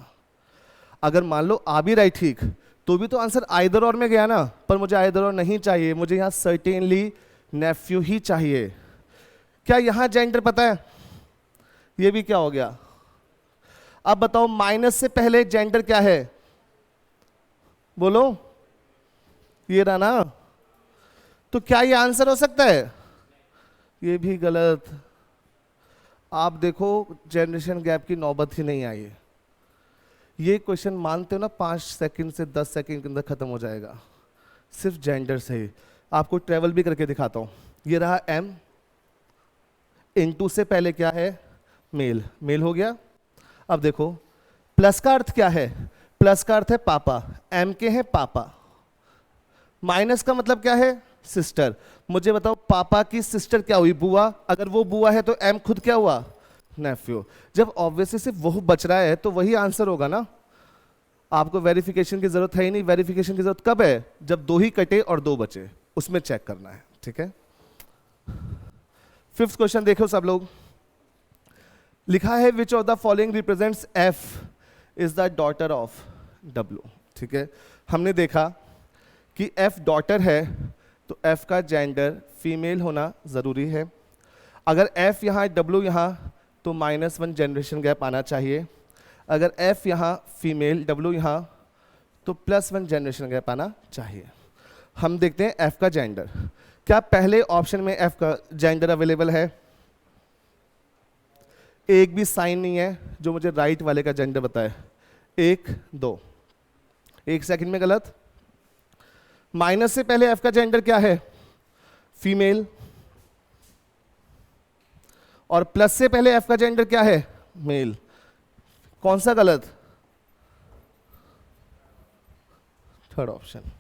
अगर मान लो आ भी रहा है ठीक, तो भी तो आंसर आइदर और में गया ना, पर मुझे आइदर और नहीं चाहिए, मुझे यहाँ सर्टेनली नेफ्यू ही चाहिए। क्या यहाँ जेंडर पता है? ये भी क्या हो गया? अब बताओ माइनस से पहले जेंडर क्या है? बोलो। ये रहा ना। तो क्या ये आंसर हो सकता है? ये भी गलत। आप देखो जनरेशन गैप की नौबत ही नहीं आई है। ये क्वेश्चन मानते हो ना 5 सेकंड से 10 सेकंड के अंदर खत्म हो जाएगा, सिर्फ जेंडर से ही। आपको ट्रेवल भी करके दिखाता हूं। ये रहा m, इनटू से पहले क्या है? मेल। मेल हो गया। अब देखो प्लस का अर्थ क्या है? प्लस का अर्थ है पापा, m के हैं पापा। माइनस का मतलब क्या है? सिस्टर। मुझे बताओ पापा की सिस्टर क्या हुई? बुआ। अगर वो बुआ है तो m खुद क्या हुआ? नेफ्यू। जब ऑब्वियसली सिर्फ वो बच रहा है तो वही आंसर होगा ना। आपको वेरिफिकेशन की जरूरत है ही नहीं। वेरिफिकेशन की जरूरत कब है? जब 2 ही कटे और 2 बचे, उसमें चेक करना है। ठीक है। 5th क्वेश्चन देखो सब लोग। लिखा है which of the following represents f is the daughter of w। ठीक है। हमने देखा कि f डॉटर है तो f का जेंडर फीमेल होना जरूरी है। अगर f यहाँ w यहाँ तो -1 जनरेशन गैप आना चाहिए। अगर f यहाँ फीमेल w यहाँ तो +1 जनरेशन गैप आना चाहिए। हम देखते हैं f का जेंडर। क्या पहले ऑप्शन में f का जेंडर अवेलेबल है? एक भी साइन नहीं है जो मुझे राइट वाले का जेंडर बताए। 1 2, 1 सेकंड में गलत। माइनस से पहले f का जेंडर क्या है? फीमेल। और प्लस से पहले f का जेंडर क्या है? मेल। कौन सा गलत? Third option.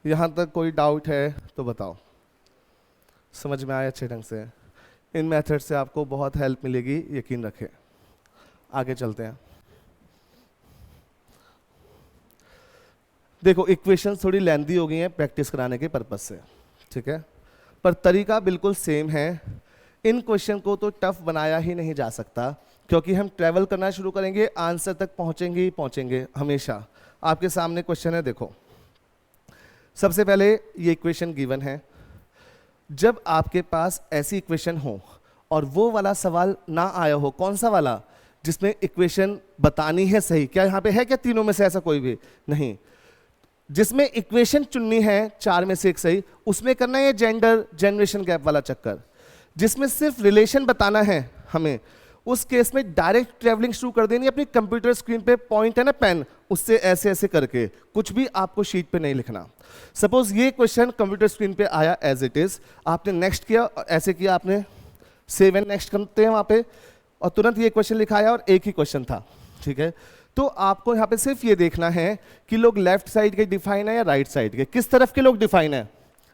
यहां तक कोई डाउट है तो बताओ। समझ में आया अच्छे ढंग से? इन मेथड से आपको बहुत हेल्प मिलेगी, यकीन रखें। आगे चलते हैं। देखो इक्वेशन थोड़ी लेंथी हो गई हैं प्रैक्टिस कराने के पर्पज से, ठीक है, पर तरीका बिल्कुल सेम है। इन क्वेश्चन को तो टफ बनाया ही नहीं जा सकता, क्योंकि हम ट्रैवल करना शुरू करेंगे, आंसर तक पहुंचेंगे ही पहुंचेंगे हमेशा। आपके सामने क्वेश्चन है, देखो। सबसे पहले ये इक्वेशन गिवन है। जब आपके पास ऐसी इक्वेशन हो और वो वाला सवाल ना आया हो, कौन सा वाला? जिसमें इक्वेशन बतानी है सही। क्या यहाँ पे है क्या तीनों में से ऐसा कोई भी? नहीं। जिसमें इक्वेशन चुननी है 4 में से एक सही, उसमें करना है जेंडर जनरेशन गैप वाला चक्कर। जिसमें सिर्फ रिलेशन बताना है हमें, उस केस में डायरेक्ट ट्रैवलिंग शुरू कर देनी है। अपनी कंप्यूटर स्क्रीन पे पॉइंट है ना पेन, उससे ऐसे ऐसे करके, कुछ भी आपको शीट पे नहीं लिखना। सपोज ये क्वेश्चन कंप्यूटर स्क्रीन पे आया एज इट इज, आपने नेक्स्ट किया, ऐसे किया आपने, सेव एंड नेक्स्ट करते हैं वहां पे, और तुरंत ये क्वेश्चन लिखाया और एक ही क्वेश्चन था, ठीक है। तो आपको यहाँ पे सिर्फ ये देखना है कि लोग लेफ्ट साइड के डिफाइन है या राइट साइड के, किस तरफ के लोग डिफाइन है?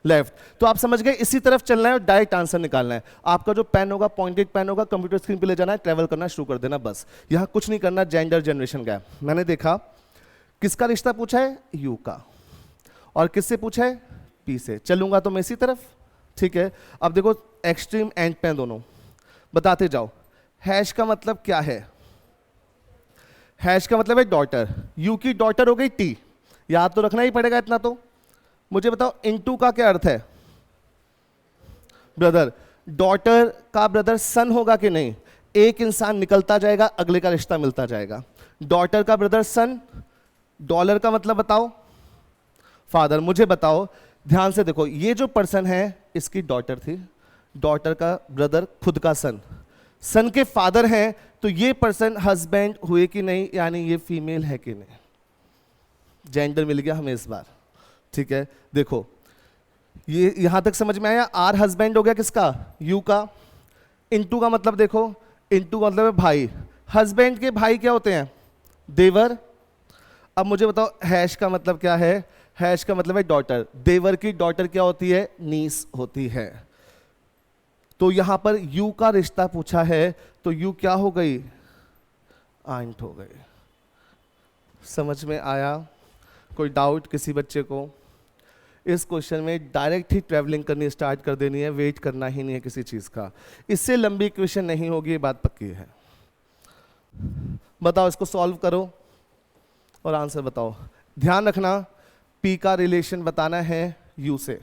लेफ्ट। तो आप समझ गए, इसी तरफ चलना है और डायरेक्ट आंसर निकालना है। आपका जो पेन होगा, पॉइंटेड पेन होगा, कंप्यूटर स्क्रीन पे ले जाना है, ट्रैवल करना शुरू कर देना, बस। यहाँ कुछ नहीं करना। जेंडर जनरेशन गैप मैंने देखा, किसका रिश्ता पूछा है? यू का। और किससे पूछा है? पी से। चलूंगा तो मैं इसी तरफ, ठीक है। अब देखो एक्सट्रीम एंड पे दोनों, बताते जाओ। हैश का मतलब क्या है? हैश का मतलब है डॉटर, यू की डॉटर हो गई टी, याद तो रखना ही पड़ेगा इतना तो। मुझे बताओ इनटू का क्या अर्थ है? ब्रदर। डॉटर का ब्रदर सन होगा कि नहीं? एक इंसान निकलता जाएगा, अगले का रिश्ता मिलता जाएगा। डॉटर का ब्रदर सन, डॉलर का मतलब बताओ फादर। मुझे बताओ, ध्यान से देखो, ये जो पर्सन है इसकी डॉटर थी, डॉटर का ब्रदर खुद का सन, सन के फादर हैं, तो ये पर्सन हस्बैंड हुए कि नहीं, यानी ये फीमेल है कि नहीं? जेंडर मिल गया हमें इस बार, ठीक है। देखो ये यहां तक समझ में आया। आर हस्बैंड हो गया किसका? यू का। इनटू का मतलब देखो, इनटू का मतलब है भाई, हस्बैंड के भाई क्या होते हैं? देवर। अब मुझे बताओ हैश का मतलब क्या है? हैश का मतलब है डॉटर, देवर की डॉटर क्या होती है? नीस होती है। तो यहां पर यू का रिश्ता पूछा है, तो यू क्या हो गई? आंट हो गई। समझ में आया? कोई डाउट किसी बच्चे को? इस क्वेश्चन में डायरेक्ट ही ट्रैवलिंग करनी स्टार्ट कर देनी है, वेट करना ही नहीं है किसी चीज का। इससे लंबी क्वेश्चन नहीं होगी, ये बात पक्की है। बताओ, इसको सॉल्व करो और आंसर बताओ। ध्यान रखना, पी का रिलेशन बताना है यू से।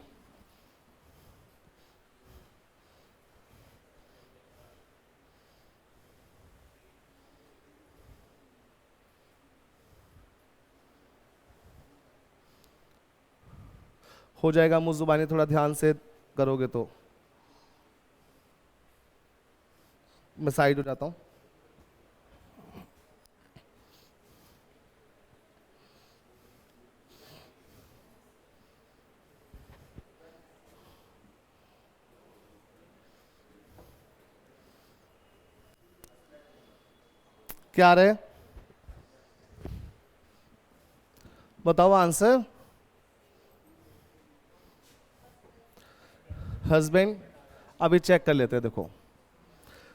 हो जाएगा मुंह जुबानी, थोड़ा ध्यान से करोगे तो। मैं साइड हो जाता हूं। क्या रहे? बताओ आंसर। हस्बैंड। अभी चेक कर लेते हैं। देखो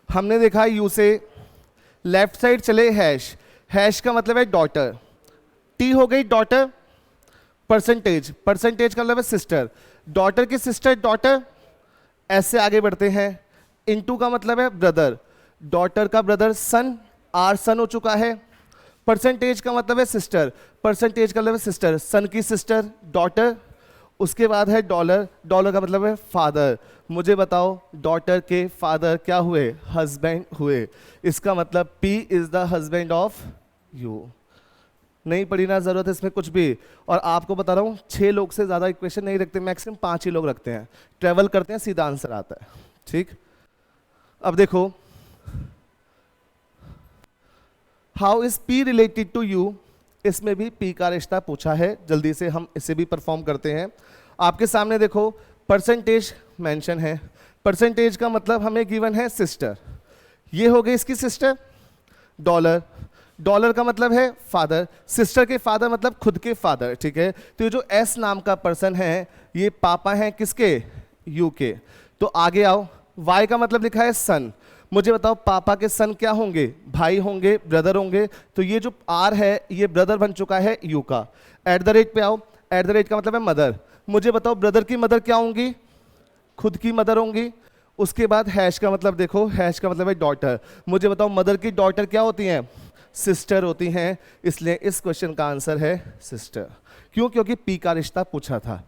हमने देखा यू से लेफ्ट साइड चले हैश, हैश का मतलब है डॉटर, टी हो गई डॉटर। परसेंटेज, परसेंटेज का मतलब है सिस्टर, डॉटर की सिस्टर डॉटर। ऐसे आगे बढ़ते हैं। इनटू का मतलब है ब्रदर, डॉटर का ब्रदर सन, आर सन हो चुका है। परसेंटेज का मतलब है सिस्टर, परसेंटेज का मतलब है सिस्टर, सन की सिस्टर डॉटर। उसके बाद है डॉलर, डॉलर का मतलब है फादर। मुझे बताओ डॉटर के फादर क्या हुए? हस्बैंड हुए। इसका मतलब P is the husband of you. नहीं पड़ी ना जरूरत है इसमें कुछ भी। और आपको बता रहा हूं 6 लोग से ज्यादा इक्वेशन नहीं रखते, मैक्सिमम 5 ही लोग रखते हैं। ट्रेवल करते हैं, सीधा आंसर आता है। ठीक, अब देखो how is P related to U. इसमें भी पी का रिश्ता पूछा है, जल्दी से हम इसे भी परफॉर्म करते हैं। आपके सामने देखो परसेंटेज मेंशन है, परसेंटेज का मतलब हमें गिवन है सिस्टर, ये हो गई इसकी सिस्टर। डॉलर, डॉलर का मतलब है फादर, सिस्टर के फादर मतलब खुद के फादर, ठीक है। तो ये जो एस नाम का पर्सन है ये पापा हैं किसके? यू के। तो आगे आओ, वाई का मतलब लिखा है सन। मुझे बताओ पापा के सन क्या होंगे? भाई होंगे, ब्रदर होंगे। तो ये जो आर है ये ब्रदर बन चुका है यू का। एट द रेट पे आओ, एट द रेट का मतलब है मदर। मुझे बताओ ब्रदर की मदर क्या होंगी? खुद की मदर होंगी। उसके बाद हैश का मतलब देखो, हैश का मतलब है डॉटर। मुझे बताओ मदर की डॉटर क्या होती हैं? सिस्टर होती हैं। इसलिए इस क्वेश्चन का आंसर है सिस्टर। क्यों? क्योंकि पी का रिश्ता पूछा था,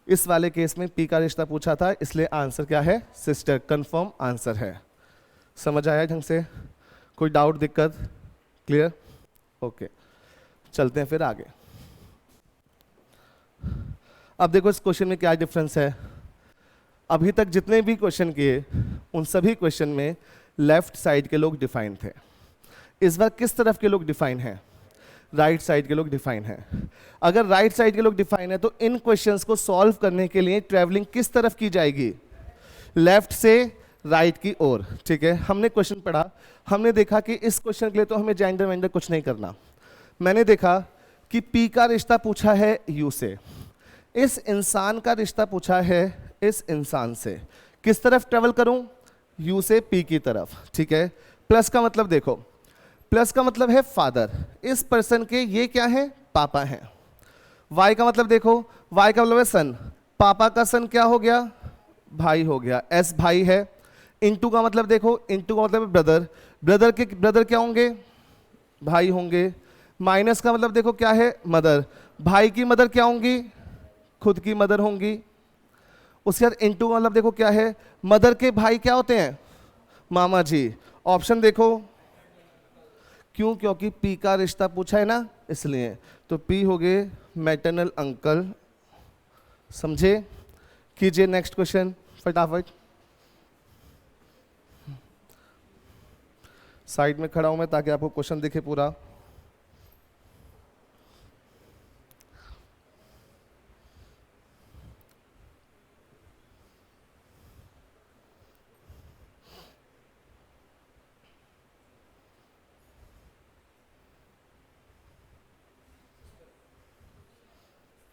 इस वाले केस में पी का रिश्ता पूछा था, इसलिए आंसर क्या है? सिस्टर। कंफर्म आंसर है। समझ आया ढंग से? कोई डाउट, दिक्कत? क्लियर? ओके, चलते हैं फिर आगे। अब देखो इस क्वेश्चन में क्या डिफरेंस है। अभी तक जितने भी क्वेश्चन किए उन सभी क्वेश्चन में लेफ्ट साइड के लोग डिफाइन थे। इस बार किस तरफ के लोग डिफाइन हैं? राइट साइड के लोग डिफाइन हैं। अगर राइट साइड के लोग डिफाइन है तो इन क्वेश्चंस को सॉल्व करने के लिए ट्रैवलिंग किस तरफ की जाएगी? लेफ्ट से राइट की ओर, ठीक है। हमने क्वेश्चन पढ़ा, हमने देखा कि इस क्वेश्चन के लिए तो हमें जेंडर वेंडर कुछ नहीं करना। मैंने देखा कि पी का रिश्ता पूछा है यू से, इस इंसान का रिश्ता पूछा है इस इंसान से। किस तरफ ट्रेवल करूं? यू से पी की तरफ, ठीक है। प्लस का मतलब देखो, प्लस का मतलब है फादर, इस पर्सन के ये क्या है? पापा हैं। वाई का मतलब देखो, वाई का मतलब है सन, पापा का सन क्या हो गया? भाई हो गया, एस भाई है। इनटू का मतलब देखो, इनटू का मतलब है ब्रदर, ब्रदर के ब्रदर क्या होंगे? भाई होंगे। माइनस का मतलब देखो क्या है, मदर। भाई की मदर क्या होंगी, खुद की मदर होंगी। उसके बाद इनटू का मतलब देखो क्या है, मदर के भाई क्या होते हैं, मामा जी। ऑप्शन देखो, क्यों, क्योंकि पी का रिश्ता पूछा है ना इसलिए। तो पी हो गए मैटरनल अंकल, समझे। कीजिए नेक्स्ट क्वेश्चन फटाफट। साइड में खड़ा हूं मैं ताकि आपको क्वेश्चन दिखे पूरा।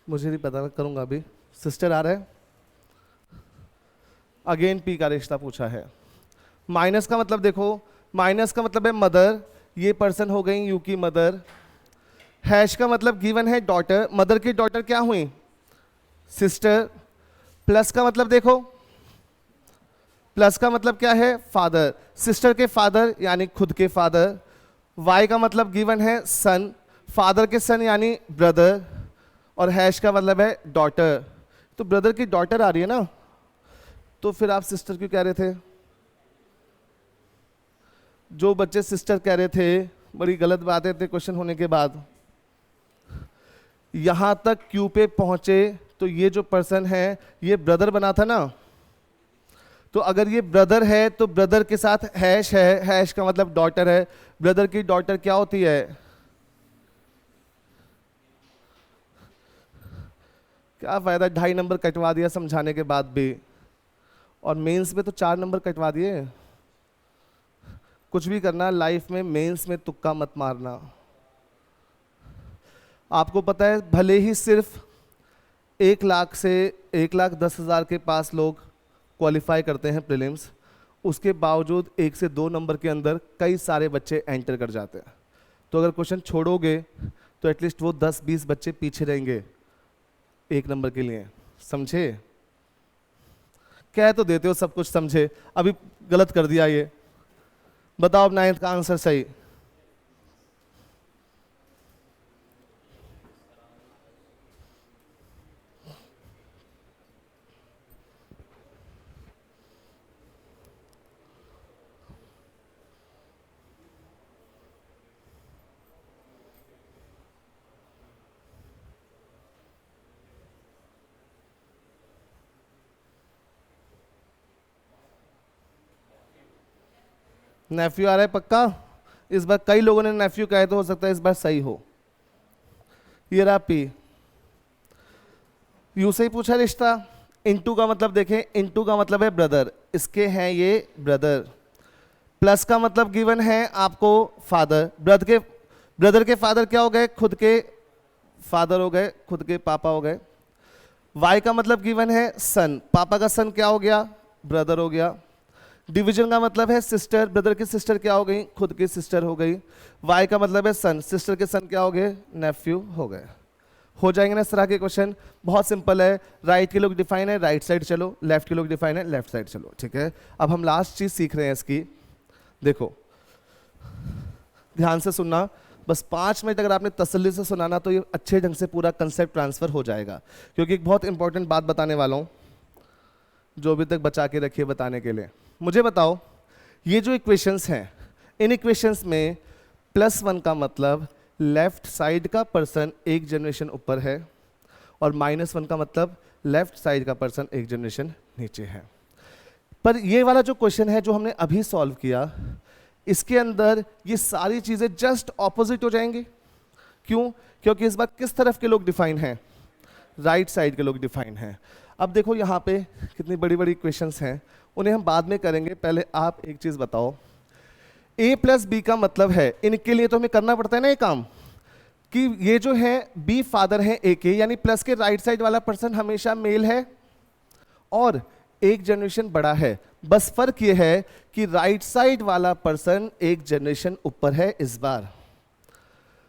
मुझे नहीं पता, मैं करूंगा अभी। सिस्टर आ रहा है। अगेन पी का रिश्ता पूछा है। माइनस का मतलब देखो, माइनस का मतलब है मदर, ये पर्सन हो गई यू की मदर। हैश का मतलब गिवन है डॉटर, मदर की डॉटर क्या हुई, सिस्टर। प्लस का मतलब देखो, प्लस का मतलब क्या है, फादर, सिस्टर के फादर यानी खुद के फादर। वाई का मतलब गिवन है सन, फादर के सन यानी ब्रदर। और हैश का मतलब है डॉटर। तो ब्रदर की डॉटर आ रही है ना, तो फिर आप सिस्टर क्यों कह रहे थे। जो बच्चे सिस्टर कह रहे थे बड़ी गलत बातें थे क्वेश्चन होने के बाद। यहां तक क्यू पे पहुंचे तो ये जो पर्सन है ये ब्रदर बना था ना, तो अगर ये ब्रदर है तो ब्रदर के साथ हैश है, हैश का मतलब डॉटर है। ब्रदर की डॉटर क्या होती है, क्या फायदा 2.5 नंबर कटवा दिया समझाने के बाद भी, और मेंस में तो 4 नंबर कटवा दिए। कुछ भी करना लाइफ में, मेंस में तुक्का मत मारना। आपको पता है भले ही सिर्फ 1 लाख से 1,10,000 के पास लोग क्वालिफाई करते हैं प्रीलिम्स, उसके बावजूद 1 से 2 नंबर के अंदर कई सारे बच्चे एंटर कर जाते हैं। तो अगर क्वेश्चन छोड़ोगे तो एटलीस्ट वो 10-20 बच्चे पीछे रहेंगे 1 नंबर के लिए, समझे। कह तो देते हो सब कुछ समझे, अभी गलत कर दिया ये। बताओ अब 9th का आंसर सही। नेफ्यू आ रहा है पक्का। इस बार कई लोगों ने नेफ्यू कहा है तो हो सकता है इस बार सही हो। ये रहा पी। यू से ही पूछा रिश्ता। इनटू का मतलब देखें, इनटू का मतलब है ब्रदर, इसके हैं ये ब्रदर। प्लस का मतलब गिवन है आपको फादर, ब्रदर के फादर क्या हो गए, खुद के फादर हो गए, खुद के पापा हो गए। वाई का मतलब गिवन है सन, पापा का सन क्या हो गया, ब्रदर हो गया। डिवीजन का मतलब है सिस्टर, ब्रदर की सिस्टर क्या हो गई, खुद की सिस्टर हो गई। वाई का मतलब है सन, सिस्टर के सन क्या हो गए, नेफ्यू हो गए। हो जाएंगे ना इस तरह के क्वेश्चन, बहुत सिंपल है। राइट के लोग डिफाइन है राइट साइड चलो, लेफ्ट के लोग डिफाइन है लेफ्ट साइड चलो, ठीक है। अब हम लास्ट चीज सीख रहे हैं इसकी, देखो ध्यान से सुनना, बस 5 मिनट अगर आपने तसल्ली से सुनाना तो ये अच्छे ढंग से पूरा कंसेप्ट ट्रांसफर हो जाएगा। क्योंकि एक बहुत इंपॉर्टेंट बात बताने वाला हूं जो अभी तक बचा के रखिए बताने के लिए। मुझे बताओ ये जो इक्वेशंस हैं, इन इक्वेशंस में +1 का मतलब लेफ्ट साइड का पर्सन एक जनरेशन ऊपर है, और -1 का मतलब लेफ्ट साइड का पर्सन एक जनरेशन नीचे है। पर ये वाला जो क्वेश्चन है जो हमने अभी सॉल्व किया, इसके अंदर ये सारी चीजें जस्ट ऑपोजिट हो जाएंगी। क्यों, क्योंकि इस बार किस तरफ के लोग डिफाइन हैं, राइट साइड के लोग डिफाइन हैं। अब देखो यहाँ पे कितनी बड़ी बड़ी क्वेश्चंस हैं, उन्हें हम बाद में करेंगे, पहले आप एक चीज बताओ, a + b का मतलब है, इनके लिए तो हमें करना पड़ता है ना ये काम, कि ये जो है b फादर है a के, यानी प्लस के राइट साइड वाला पर्सन हमेशा मेल है और एक जनरेशन बड़ा है। बस फर्क ये है कि राइट साइड वाला पर्सन एक जनरेशन ऊपर है इस बार।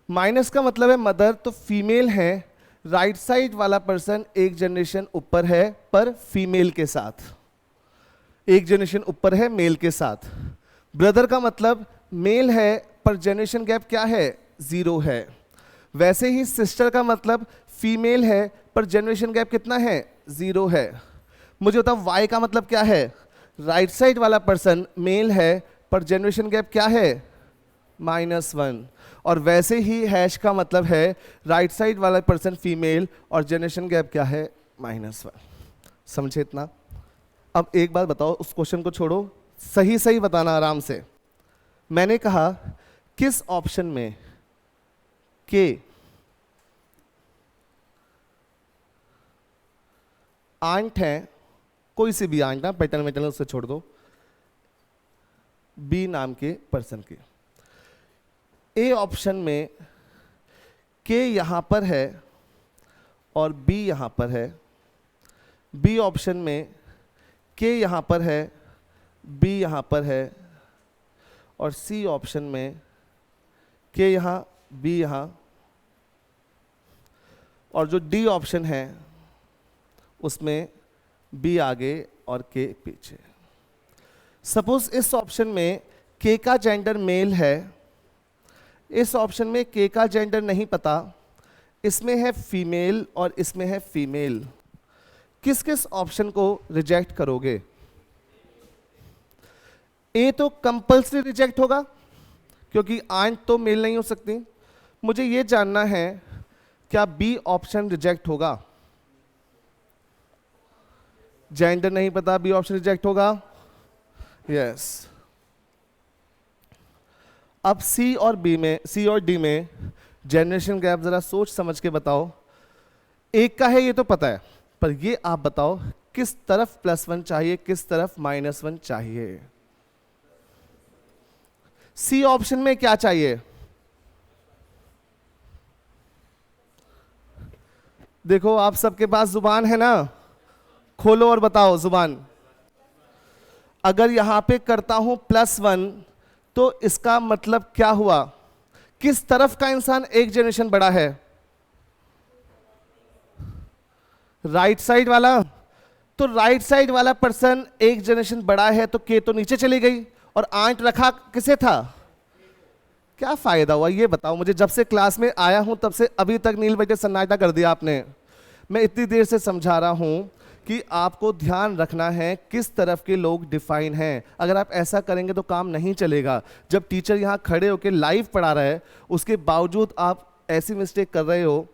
माइनस का मतलब है मदर, तो फीमेल है, राइट साइड वाला पर्सन एक जनरेशन ऊपर है पर फीमेल के साथ, एक जनरेशन ऊपर है मेल के साथ। ब्रदर का मतलब मेल है पर जनरेशन गैप क्या है, 0 है। वैसे ही सिस्टर का मतलब फीमेल है पर जनरेशन गैप कितना है, 0 है। मुझे बताओ वाई का मतलब क्या है, राइट साइड वाला पर्सन मेल है पर जनरेशन गैप क्या है, -1। और वैसे ही हैश का मतलब है राइट साइड वाला पर्सन फीमेल और जनरेशन गैप क्या है, -1। समझे इतना? अब एक बात बताओ, उस क्वेश्चन को छोड़ो, सही सही बताना आराम से। मैंने कहा किस ऑप्शन में के आंट है, कोई सी भी आंट ना, पैटर्न वेटर्न उससे छोड़ दो, बी नाम के पर्सन के। ए ऑप्शन में के यहां पर है और बी यहां पर है, बी ऑप्शन में के यहां पर है, बी यहां पर है, और सी ऑप्शन में के यहां, बी यहां, और जो डी ऑप्शन है उसमें बी आगे और के पीछे। सपोज इस ऑप्शन में के का जेंडर मेल है, इस ऑप्शन में के का जेंडर नहीं पता, इसमें है फीमेल और इसमें है फीमेल। किस किस ऑप्शन को रिजेक्ट करोगे? ए तो कंपल्सरी रिजेक्ट होगा क्योंकि आंट तो मेल नहीं हो सकती। मुझे यह जानना है क्या बी ऑप्शन रिजेक्ट होगा? जेंडर नहीं पता, बी ऑप्शन रिजेक्ट होगा, यस। अब सी और बी में, सी और डी में जनरेशन गैप जरा सोच समझ के बताओ। एक का है ये तो पता है, पर ये आप बताओ किस तरफ +1 चाहिए, किस तरफ -1 चाहिए? सी ऑप्शन में क्या चाहिए? देखो आप सबके पास जुबान है ना, खोलो और बताओ जुबान। अगर यहां पे करता हूं +1 तो इसका मतलब क्या हुआ? किस तरफ का इंसान एक जनरेशन बड़ा है? राइट साइड वाला। तो राइट साइड वाला पर्सन एक जनरेशन बड़ा है तो के तो नीचे चली गई और आंट रखा किसे था? क्या फायदा हुआ ये बताओ मुझे। जब से क्लास में आया हूं तब से अभी तक नील बेटे सन्नाटा कर दिया आपने। मैं इतनी देर से समझा रहा हूं कि आपको ध्यान रखना है किस तरफ के लोग डिफाइन हैं। अगर आप ऐसा करेंगे तो काम नहीं चलेगा। जब टीचर यहाँ खड़े होकर लाइव पढ़ा रहा है उसके बावजूद आप ऐसी मिस्टेक कर रहे हो।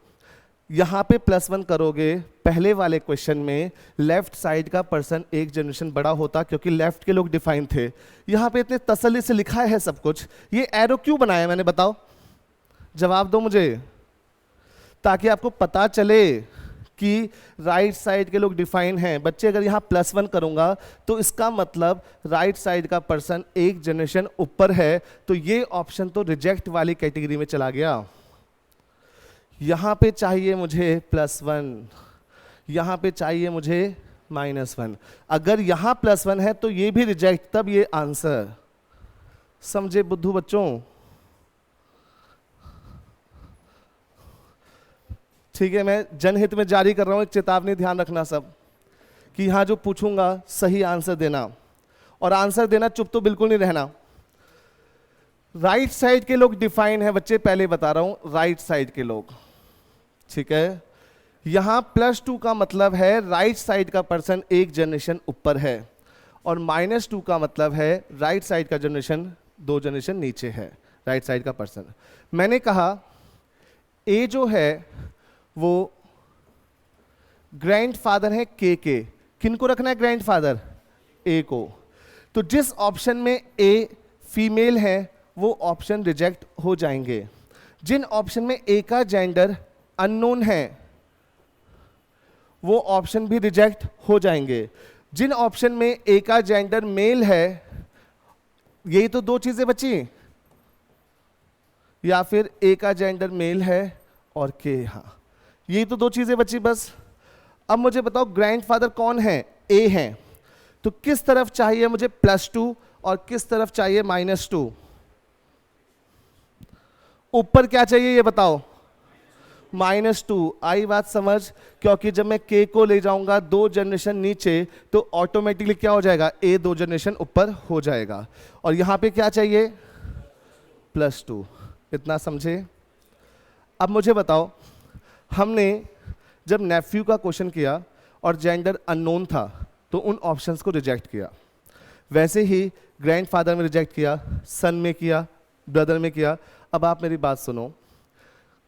यहाँ पे +1 करोगे, पहले वाले क्वेश्चन में लेफ्ट साइड का पर्सन एक जनरेशन बड़ा होता क्योंकि लेफ्ट के लोग डिफाइन थे। यहाँ पे इतने तसल्ली से लिखा है सब कुछ। ये एरो क्यों बनाया मैंने, बताओ, जवाब दो मुझे, ताकि आपको पता चले कि राइट साइड के लोग डिफाइन हैं। बच्चे अगर यहाँ +1 करूंगा तो इसका मतलब राइट साइड का पर्सन एक जनरेशन ऊपर है, तो ये ऑप्शन तो रिजेक्ट वाली कैटेगरी में चला गया। यहाँ पे चाहिए मुझे +1, यहाँ पे चाहिए मुझे -1। अगर यहाँ +1 है तो ये भी रिजेक्ट, तब ये आंसर। समझे बुद्धू बच्चों? ठीक है, मैं जनहित में जारी कर रहा हूं एक चेतावनी, ध्यान रखना सब कि यहां जो पूछूंगा सही आंसर देना, और आंसर देना चुप तो बिल्कुल नहीं रहना। राइट साइड के लोग डिफाइन है बच्चे, पहले बता रहा हूं, राइट साइड के लोग, ठीक है। यहां +2 का मतलब है राइट साइड का पर्सन एक जनरेशन ऊपर है, और -2 का मतलब है राइट साइड का जनरेशन 2 जनरेशन नीचे है, राइट साइड का पर्सन। मैंने कहा ए जो है वो ग्रैंडफादर है के। किनको रखना है ग्रैंडफादर? ए को। तो जिस ऑप्शन में ए फीमेल है वो ऑप्शन रिजेक्ट हो जाएंगे। जिन ऑप्शन में ए का जेंडर अननोन है वो ऑप्शन भी रिजेक्ट हो जाएंगे। जिन ऑप्शन में ए का जेंडर मेल है, यही तो 2 चीजें बची, या फिर ए का जेंडर मेल है और के यहां, यही तो 2 चीजें बची बस। अब मुझे बताओ ग्रैंडफादर कौन है? ए है। तो किस तरफ चाहिए मुझे +2 और किस तरफ चाहिए -2? ऊपर क्या चाहिए ये बताओ? -2। आई बात समझ? क्योंकि जब मैं के को ले जाऊंगा 2 जनरेशन नीचे तो ऑटोमेटिकली क्या हो जाएगा? ए 2 जनरेशन ऊपर हो जाएगा। और यहां पे क्या चाहिए? +2। इतना समझे? अब मुझे बताओ, हमने जब नेफ्यू का क्वेश्चन किया और जेंडर अननोन था तो उन ऑप्शंस को रिजेक्ट किया, वैसे ही ग्रैंडफादर में रिजेक्ट किया, सन में किया, ब्रदर में किया। अब आप मेरी बात सुनो,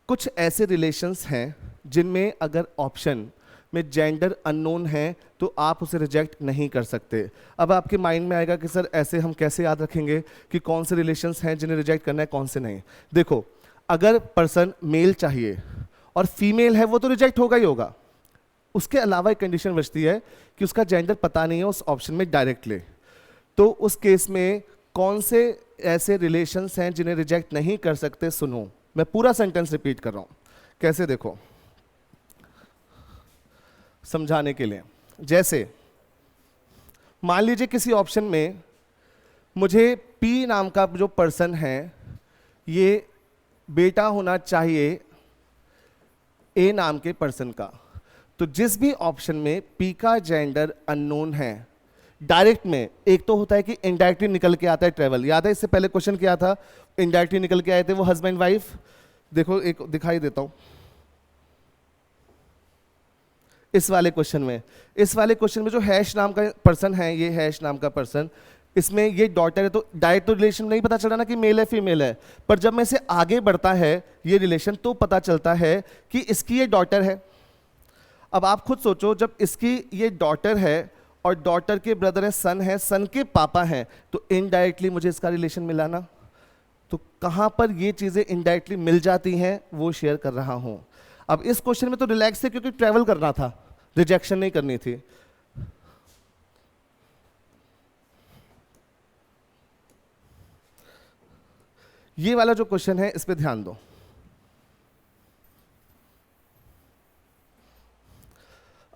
कुछ ऐसे रिलेशंस हैं जिनमें अगर ऑप्शन में जेंडर अननोन है तो आप उसे रिजेक्ट नहीं कर सकते। अब आपके माइंड में आएगा कि सर ऐसे हम कैसे याद रखेंगे कि कौन से रिलेशंस हैं जिन्हें रिजेक्ट करना है, कौन से नहीं। देखो, अगर पर्सन मेल चाहिए और फीमेल है वो तो रिजेक्ट होगा ही होगा। उसके अलावा एक कंडीशन बचती है कि उसका जेंडर पता नहीं है उस ऑप्शन में डायरेक्टली, तो उस केस में कौन से ऐसे रिलेशंस हैं जिन्हें रिजेक्ट नहीं कर सकते। सुनो, मैं पूरा सेंटेंस रिपीट कर रहा हूं, कैसे देखो समझाने के लिए। जैसे मान लीजिए किसी ऑप्शन में मुझे पी नाम का जो पर्सन है ये बेटा होना चाहिए ए नाम के पर्सन का, तो जिस भी ऑप्शन में पी का जेंडर अननोन है, डायरेक्ट में एक तो होता है कि इनडायरेक्टली निकल के आता है ट्रेवल, याद है इससे पहले क्वेश्चन किया था, इनडायरेक्टली निकल के आए थे वो हस्बैंड वाइफ। देखो एक दिखाई देता हूं, इस वाले क्वेश्चन में जो हैश नाम का पर्सन है, ये हैश नाम का पर्सन, इसमें ये डॉटर है, तो डायरेक्ट तो रिलेशन नहीं पता चला ना कि मेल है फीमेल है, पर जब मैं से आगे बढ़ता है ये रिलेशन तो पता चलता है कि इसकी ये डॉटर है। अब आप खुद सोचो, जब इसकी ये डॉटर है और डॉटर के ब्रदर है, सन के पापा हैं, तो इनडायरेक्टली मुझे इसका रिलेशन मिला ना। तो कहां पर ये चीजें इनडायरेक्टली मिल जाती हैं वो शेयर कर रहा हूं। अब इस क्वेश्चन में तो रिलैक्स है क्योंकि ट्रैवल करना था, रिजेक्शन नहीं करनी थी। ये वाला जो क्वेश्चन है इस पे ध्यान दो।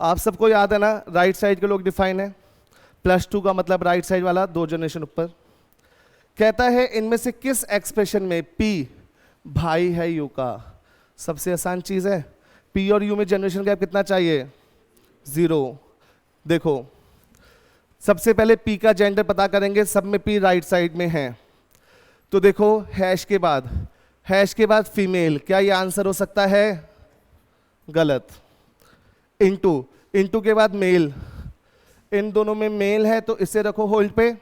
आप सबको याद है ना, राइट साइड के लोग डिफाइन है, +2 का मतलब राइट साइड वाला 2 जनरेशन ऊपर। कहता है इनमें से किस एक्सप्रेशन में पी भाई है यू का। सबसे आसान चीज है, पी और यू में जनरेशन गैप कितना चाहिए, 0। देखो सबसे पहले पी का जेंडर पता करेंगे, सब में पी राइट साइड में है, तो देखो हैश के बाद फीमेल, क्या ये आंसर हो सकता है, गलत। इंटू के बाद मेल, इन दोनों में मेल है तो इसे रखो होल्ड पे।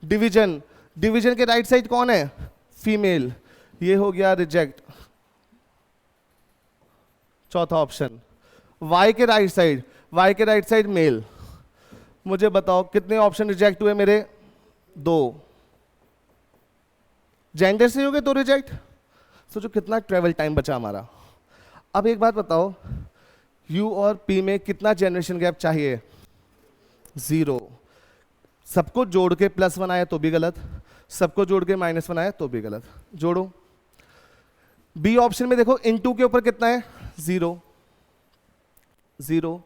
डिवीजन के राइट साइड कौन है, फीमेल, ये हो गया रिजेक्ट, चौथा ऑप्शन। वाई के राइट साइड मेल। मुझे बताओ कितने ऑप्शन रिजेक्ट हुए मेरे, 2। जेंडर से हो गए तो रिजेक्ट। सोचो कितना ट्रेवल टाइम बचा हमारा। अब एक बात बताओ, यू और पी में कितना जनरेशन गैप चाहिए, 0। सबको जोड़ के +1 आया तो भी गलत, सबको जोड़ के -1 आया तो भी गलत। जोड़ो, बी ऑप्शन में देखो इनटू के ऊपर कितना है, 0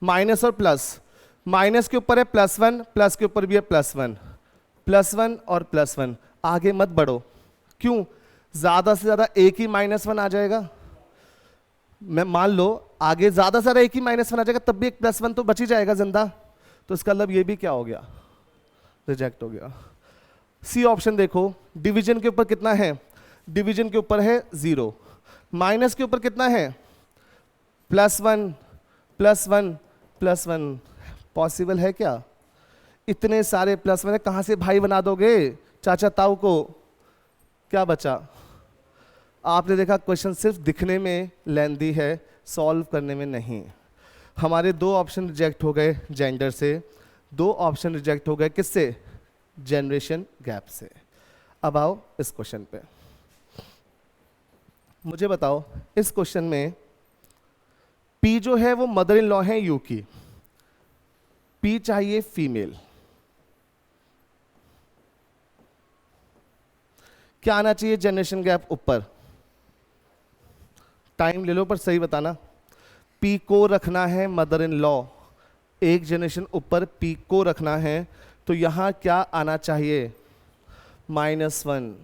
माइनस और प्लस, माइनस के ऊपर है +1, प्लस के ऊपर भी है +1 और +1। आगे मत बढ़ो, क्यों, ज्यादा से ज्यादा एक ही -1 आ जाएगा। मैं मान लो आगे ज्यादा से ज्यादा एक ही -1 आ जाएगा, तब भी एक +1 तो बच ही जाएगा जिंदा, तो इसका मतलब ये भी क्या हो गया, रिजेक्ट हो गया। सी ऑप्शन देखो, डिवीजन के ऊपर कितना है, डिवीजन के ऊपर है 0, माइनस के ऊपर कितना है, +1 पॉसिबल है क्या, इतने सारे +1 है, कहां से भाई बना दोगे चाचा ताऊ को, क्या बचा। आपने देखा क्वेश्चन सिर्फ दिखने में लेंदी है, सॉल्व करने में नहीं। हमारे 2 ऑप्शन रिजेक्ट हो गए जेंडर से, 2 ऑप्शन रिजेक्ट हो गए किससे, जनरेशन गैप से। अब आओ इस क्वेश्चन पे, मुझे बताओ इस क्वेश्चन में पी जो है वो मदर इन लॉ है यू की, पी चाहिए फीमेल, क्या आना चाहिए जनरेशन गैप ऊपर, टाइम ले लो पर सही बताना। पी को रखना है मदर इन लॉ, एक जनरेशन ऊपर पी को रखना है, तो यहां क्या आना चाहिए, -1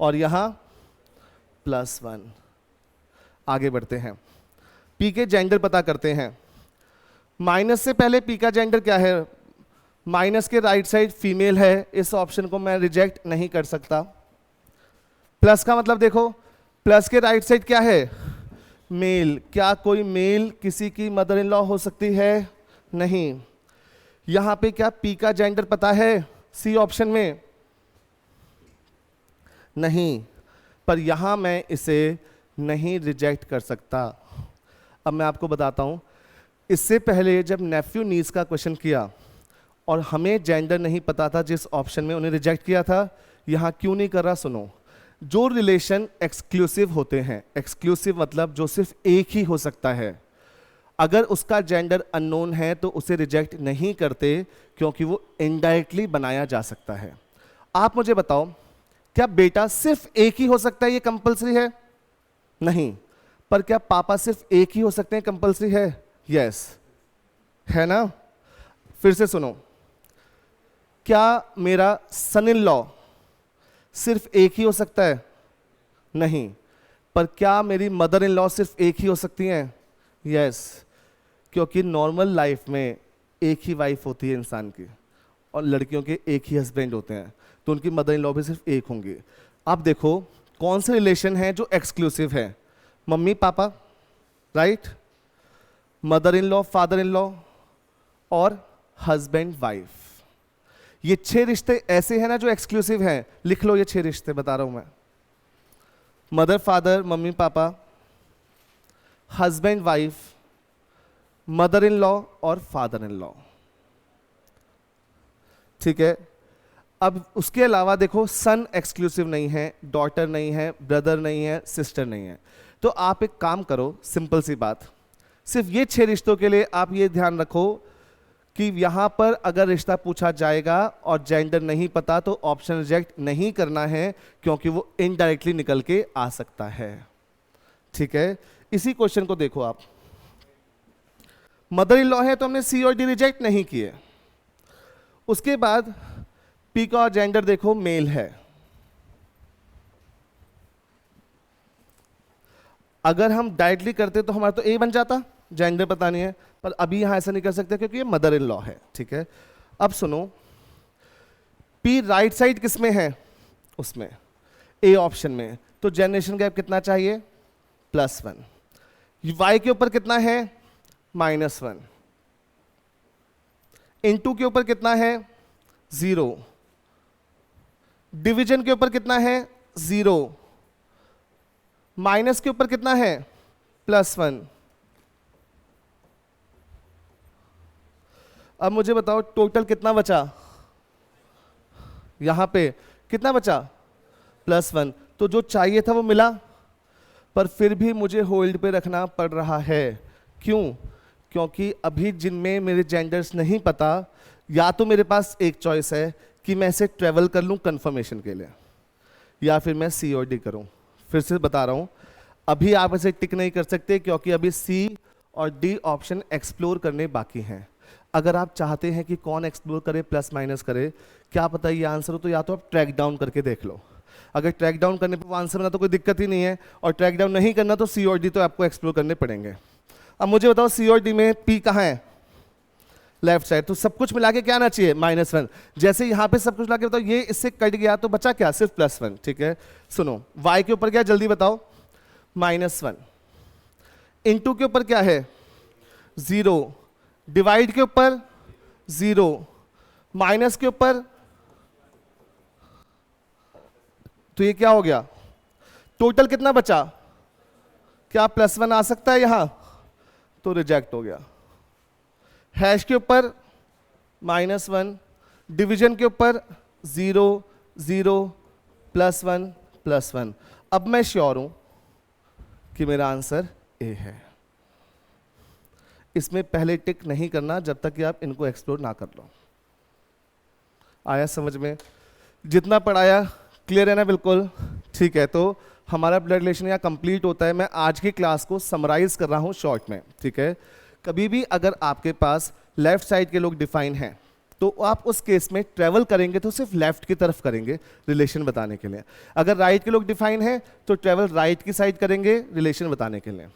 और यहां +1। आगे बढ़ते हैं, पी के जेंडर पता करते हैं। माइनस से पहले पी का जेंडर क्या है, माइनस के राइट साइड फीमेल है, इस ऑप्शन को मैं रिजेक्ट नहीं कर सकता। प्लस का मतलब देखो प्लस के राइट साइड क्या है, मेल। क्या कोई मेल किसी की मदर इन लॉ हो सकती है? नहीं। यहां पे क्या पी का जेंडर पता है सी ऑप्शन में? नहीं। पर यहां मैं इसे नहीं रिजेक्ट कर सकता। अब मैं आपको बताता हूं, इससे पहले जब नेफ्यू नीस का क्वेश्चन किया और हमें जेंडर नहीं पता था जिस ऑप्शन में, उन्हें रिजेक्ट किया था। यहां क्यों नहीं कर रहा? सुनो, जो रिलेशन एक्सक्लूसिव होते हैं, एक्सक्लूसिव मतलब जो सिर्फ एक ही हो सकता है, अगर उसका जेंडर अननोन है तो उसे रिजेक्ट नहीं करते, क्योंकि वो इनडायरेक्टली बनाया जा सकता है। आप मुझे बताओ, क्या बेटा सिर्फ एक ही हो सकता है, ये कंपलसरी है? नहीं। पर क्या पापा सिर्फ एक ही हो सकते हैं, कंपलसरी है? यस, है ना? फिर से सुनो, क्या मेरा सन इन लॉ सिर्फ एक ही हो सकता है? नहीं। पर क्या मेरी मदर इन लॉ सिर्फ एक ही हो सकती हैं? यस, क्योंकि नॉर्मल लाइफ में एक ही वाइफ होती है इंसान की, और लड़कियों के एक ही हस्बैंड होते हैं, तो उनकी मदर इन लॉ भी सिर्फ एक होंगी। अब देखो कौन से रिलेशन है जो एक्सक्लूसिव है? Mummy papa, right, mother in law father in law, और हस्बैंड वाइफ। ये 6 रिश्ते ऐसे हैं ना जो एक्सक्लूसिव हैं। लिख लो ये 6 रिश्ते, बता रहा हूं मैं। Mother father mummy papa, husband wife, mother in law और फादर इन लॉ। ठीक है। अब उसके अलावा देखो, सन एक्सक्लूसिव नहीं है, डॉटर नहीं है, ब्रदर नहीं है, सिस्टर नहीं है। तो आप एक काम करो, सिंपल सी बात, सिर्फ ये 6 रिश्तों के लिए आप ये ध्यान रखो कि यहां पर अगर रिश्ता पूछा जाएगा और जेंडर नहीं पता तो ऑप्शन रिजेक्ट नहीं करना है, क्योंकि वो इनडायरेक्टली निकल के आ सकता है। ठीक है। इसी क्वेश्चन को देखो आप, मदर इन लॉ है तो हमने सी और डी रिजेक्ट नहीं किए। उसके बाद पी का जेंडर देखो, मेल है। अगर हम डायरेक्टली करते तो हमारा तो ए बन जाता, जेंडर पता नहीं है। पर अभी यहां ऐसा नहीं कर सकते क्योंकि ये मदर इन लॉ है। ठीक है। अब सुनो, पी राइट साइड किसमें है? उसमें, ए ऑप्शन में। तो जनरेशन गैप कितना चाहिए? +1। वाई के ऊपर कितना है? -1। इनटू के ऊपर कितना है? 0। डिवीजन के ऊपर कितना है? 0। माइनस के ऊपर कितना है? +1। अब मुझे बताओ टोटल कितना बचा? यहां पे कितना बचा? +1। तो जो चाहिए था वो मिला, पर फिर भी मुझे होल्ड पे रखना पड़ रहा है। क्यों? क्योंकि अभी जिनमें मेरे जेंडर्स नहीं पता, या तो मेरे पास एक चॉइस है कि मैं इसे ट्रेवल कर लूं कंफर्मेशन के लिए, या फिर मैं सी और डी करूं। फिर से बता रहा हूं, अभी आप इसे टिक नहीं कर सकते क्योंकि अभी सी और डी ऑप्शन एक्सप्लोर करने बाकी हैं। अगर आप चाहते हैं कि कौन एक्सप्लोर करे, प्लस माइनस करे, क्या पता ये आंसर हो, तो या तो आप ट्रैक डाउन करके देख लो। अगर ट्रैक डाउन करने पर आंसर बना तो कोई दिक्कत ही नहीं है, और ट्रैक डाउन नहीं करना तो सी और डी तो आपको एक्सप्लोर करने पड़ेंगे। अब मुझे बताओ सी और डी में पी कहाँ है? Left side. तो सब कुछ मिला के क्या आना चाहिए? -1। जैसे यहाँ पे सब कुछ मिला के बताओ, ये इससे कट गया तो बचा क्या? सिर्फ +1। ठीक है। सुनो, वाई के ऊपर क्या, जल्दी बताओ? -1। इनटू के ऊपर क्या है? 0। डिवाइड के ऊपर 0। माइनस के ऊपर, तो ये क्या हो गया? टोटल कितना बचा? क्या +1 आ सकता है यहां? तो रिजेक्ट हो गया। हैश के ऊपर -1, डिवीजन के ऊपर 0 0 +1 +1। अब मैं श्योर हूं कि मेरा आंसर ए है। इसमें पहले टिक नहीं करना जब तक कि आप इनको एक्सप्लोर ना कर लो। आया समझ में? जितना पढ़ाया क्लियर है ना? बिल्कुल ठीक है। तो हमारा ब्लड रिलेशन यहाँ कंप्लीट होता है। मैं आज की क्लास को समराइज कर रहा हूँ शॉर्ट में। ठीक है। कभी भी अगर आपके पास लेफ्ट साइड के लोग डिफाइन हैं तो आप उस केस में ट्रेवल करेंगे तो सिर्फ लेफ्ट की तरफ करेंगे रिलेशन बताने के लिए। अगर राइट के लोग डिफाइन हैं तो ट्रेवल राइट की साइड करेंगे रिलेशन बताने के लिए।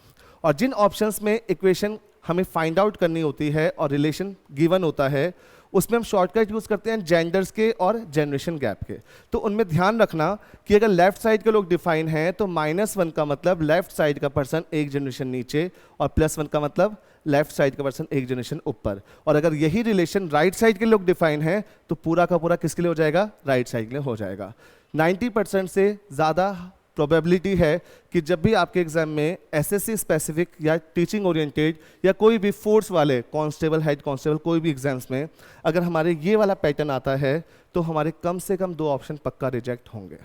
और जिन ऑप्शंस में इक्वेशन हमें फाइंड आउट करनी होती है और रिलेशन गिवन होता है, उसमें हम शॉर्टकट यूज़ करते हैं जेंडर्स के और जनरेशन गैप के। तो उनमें ध्यान रखना कि अगर लेफ्ट साइड के लोग डिफाइन हैं तो -1 का मतलब लेफ्ट साइड का पर्सन एक जनरेशन नीचे, और +1 का मतलब लेफ्ट साइड का पर्सन एक जनरेशन ऊपर। और अगर यही रिलेशन राइट साइड के लोग डिफाइन है तो पूरा का पूरा किसके लिए हो जाएगा? राइट साइड के लिए हो जाएगा। 90% से ज़्यादा प्रोबेबिलिटी है कि जब भी आपके एग्जाम में एसएससी स्पेसिफिक या टीचिंग ओरिएंटेड या कोई भी फोर्स वाले कांस्टेबल, हेड कांस्टेबल, कोई भी एग्जाम्स में अगर हमारे ये वाला पैटर्न आता है तो हमारे कम से कम 2 ऑप्शन पक्का रिजेक्ट होंगे।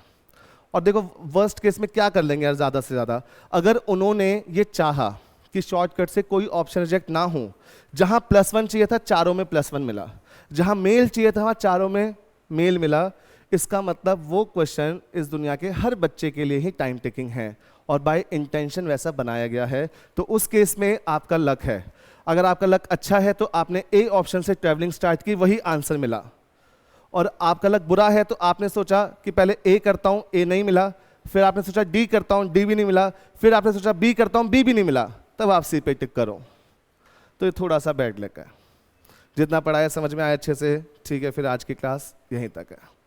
और देखो वर्स्ट केस में क्या कर लेंगे यार, ज़्यादा से ज़्यादा अगर उन्होंने ये चाहा कि शॉर्टकट से कोई ऑप्शन रिजेक्ट ना हो, जहाँ +1 चाहिए था चारों में +1 मिला, जहाँ मेल चाहिए था वहाँ चारों में मेल मिला, इसका मतलब वो क्वेश्चन इस दुनिया के हर बच्चे के लिए ही टाइम टेकिंग है और बाय इंटेंशन वैसा बनाया गया है। तो उस केस में आपका लक है, अगर आपका लक अच्छा है तो आपने ए ऑप्शन से ट्रैवलिंग स्टार्ट की, वही आंसर मिला। और आपका लक बुरा है तो आपने सोचा कि पहले ए करता हूँ, ए नहीं मिला, फिर आपने सोचा डी करता हूँ, डी भी नहीं मिला, फिर आपने सोचा बी करता हूँ, बी भी नहीं मिला, तब आप सी पे टिक करो। तो ये थोड़ा सा बैड लक है। जितना पढ़ाया समझ में आया अच्छे से, ठीक है। फिर आज की क्लास यहीं तक है।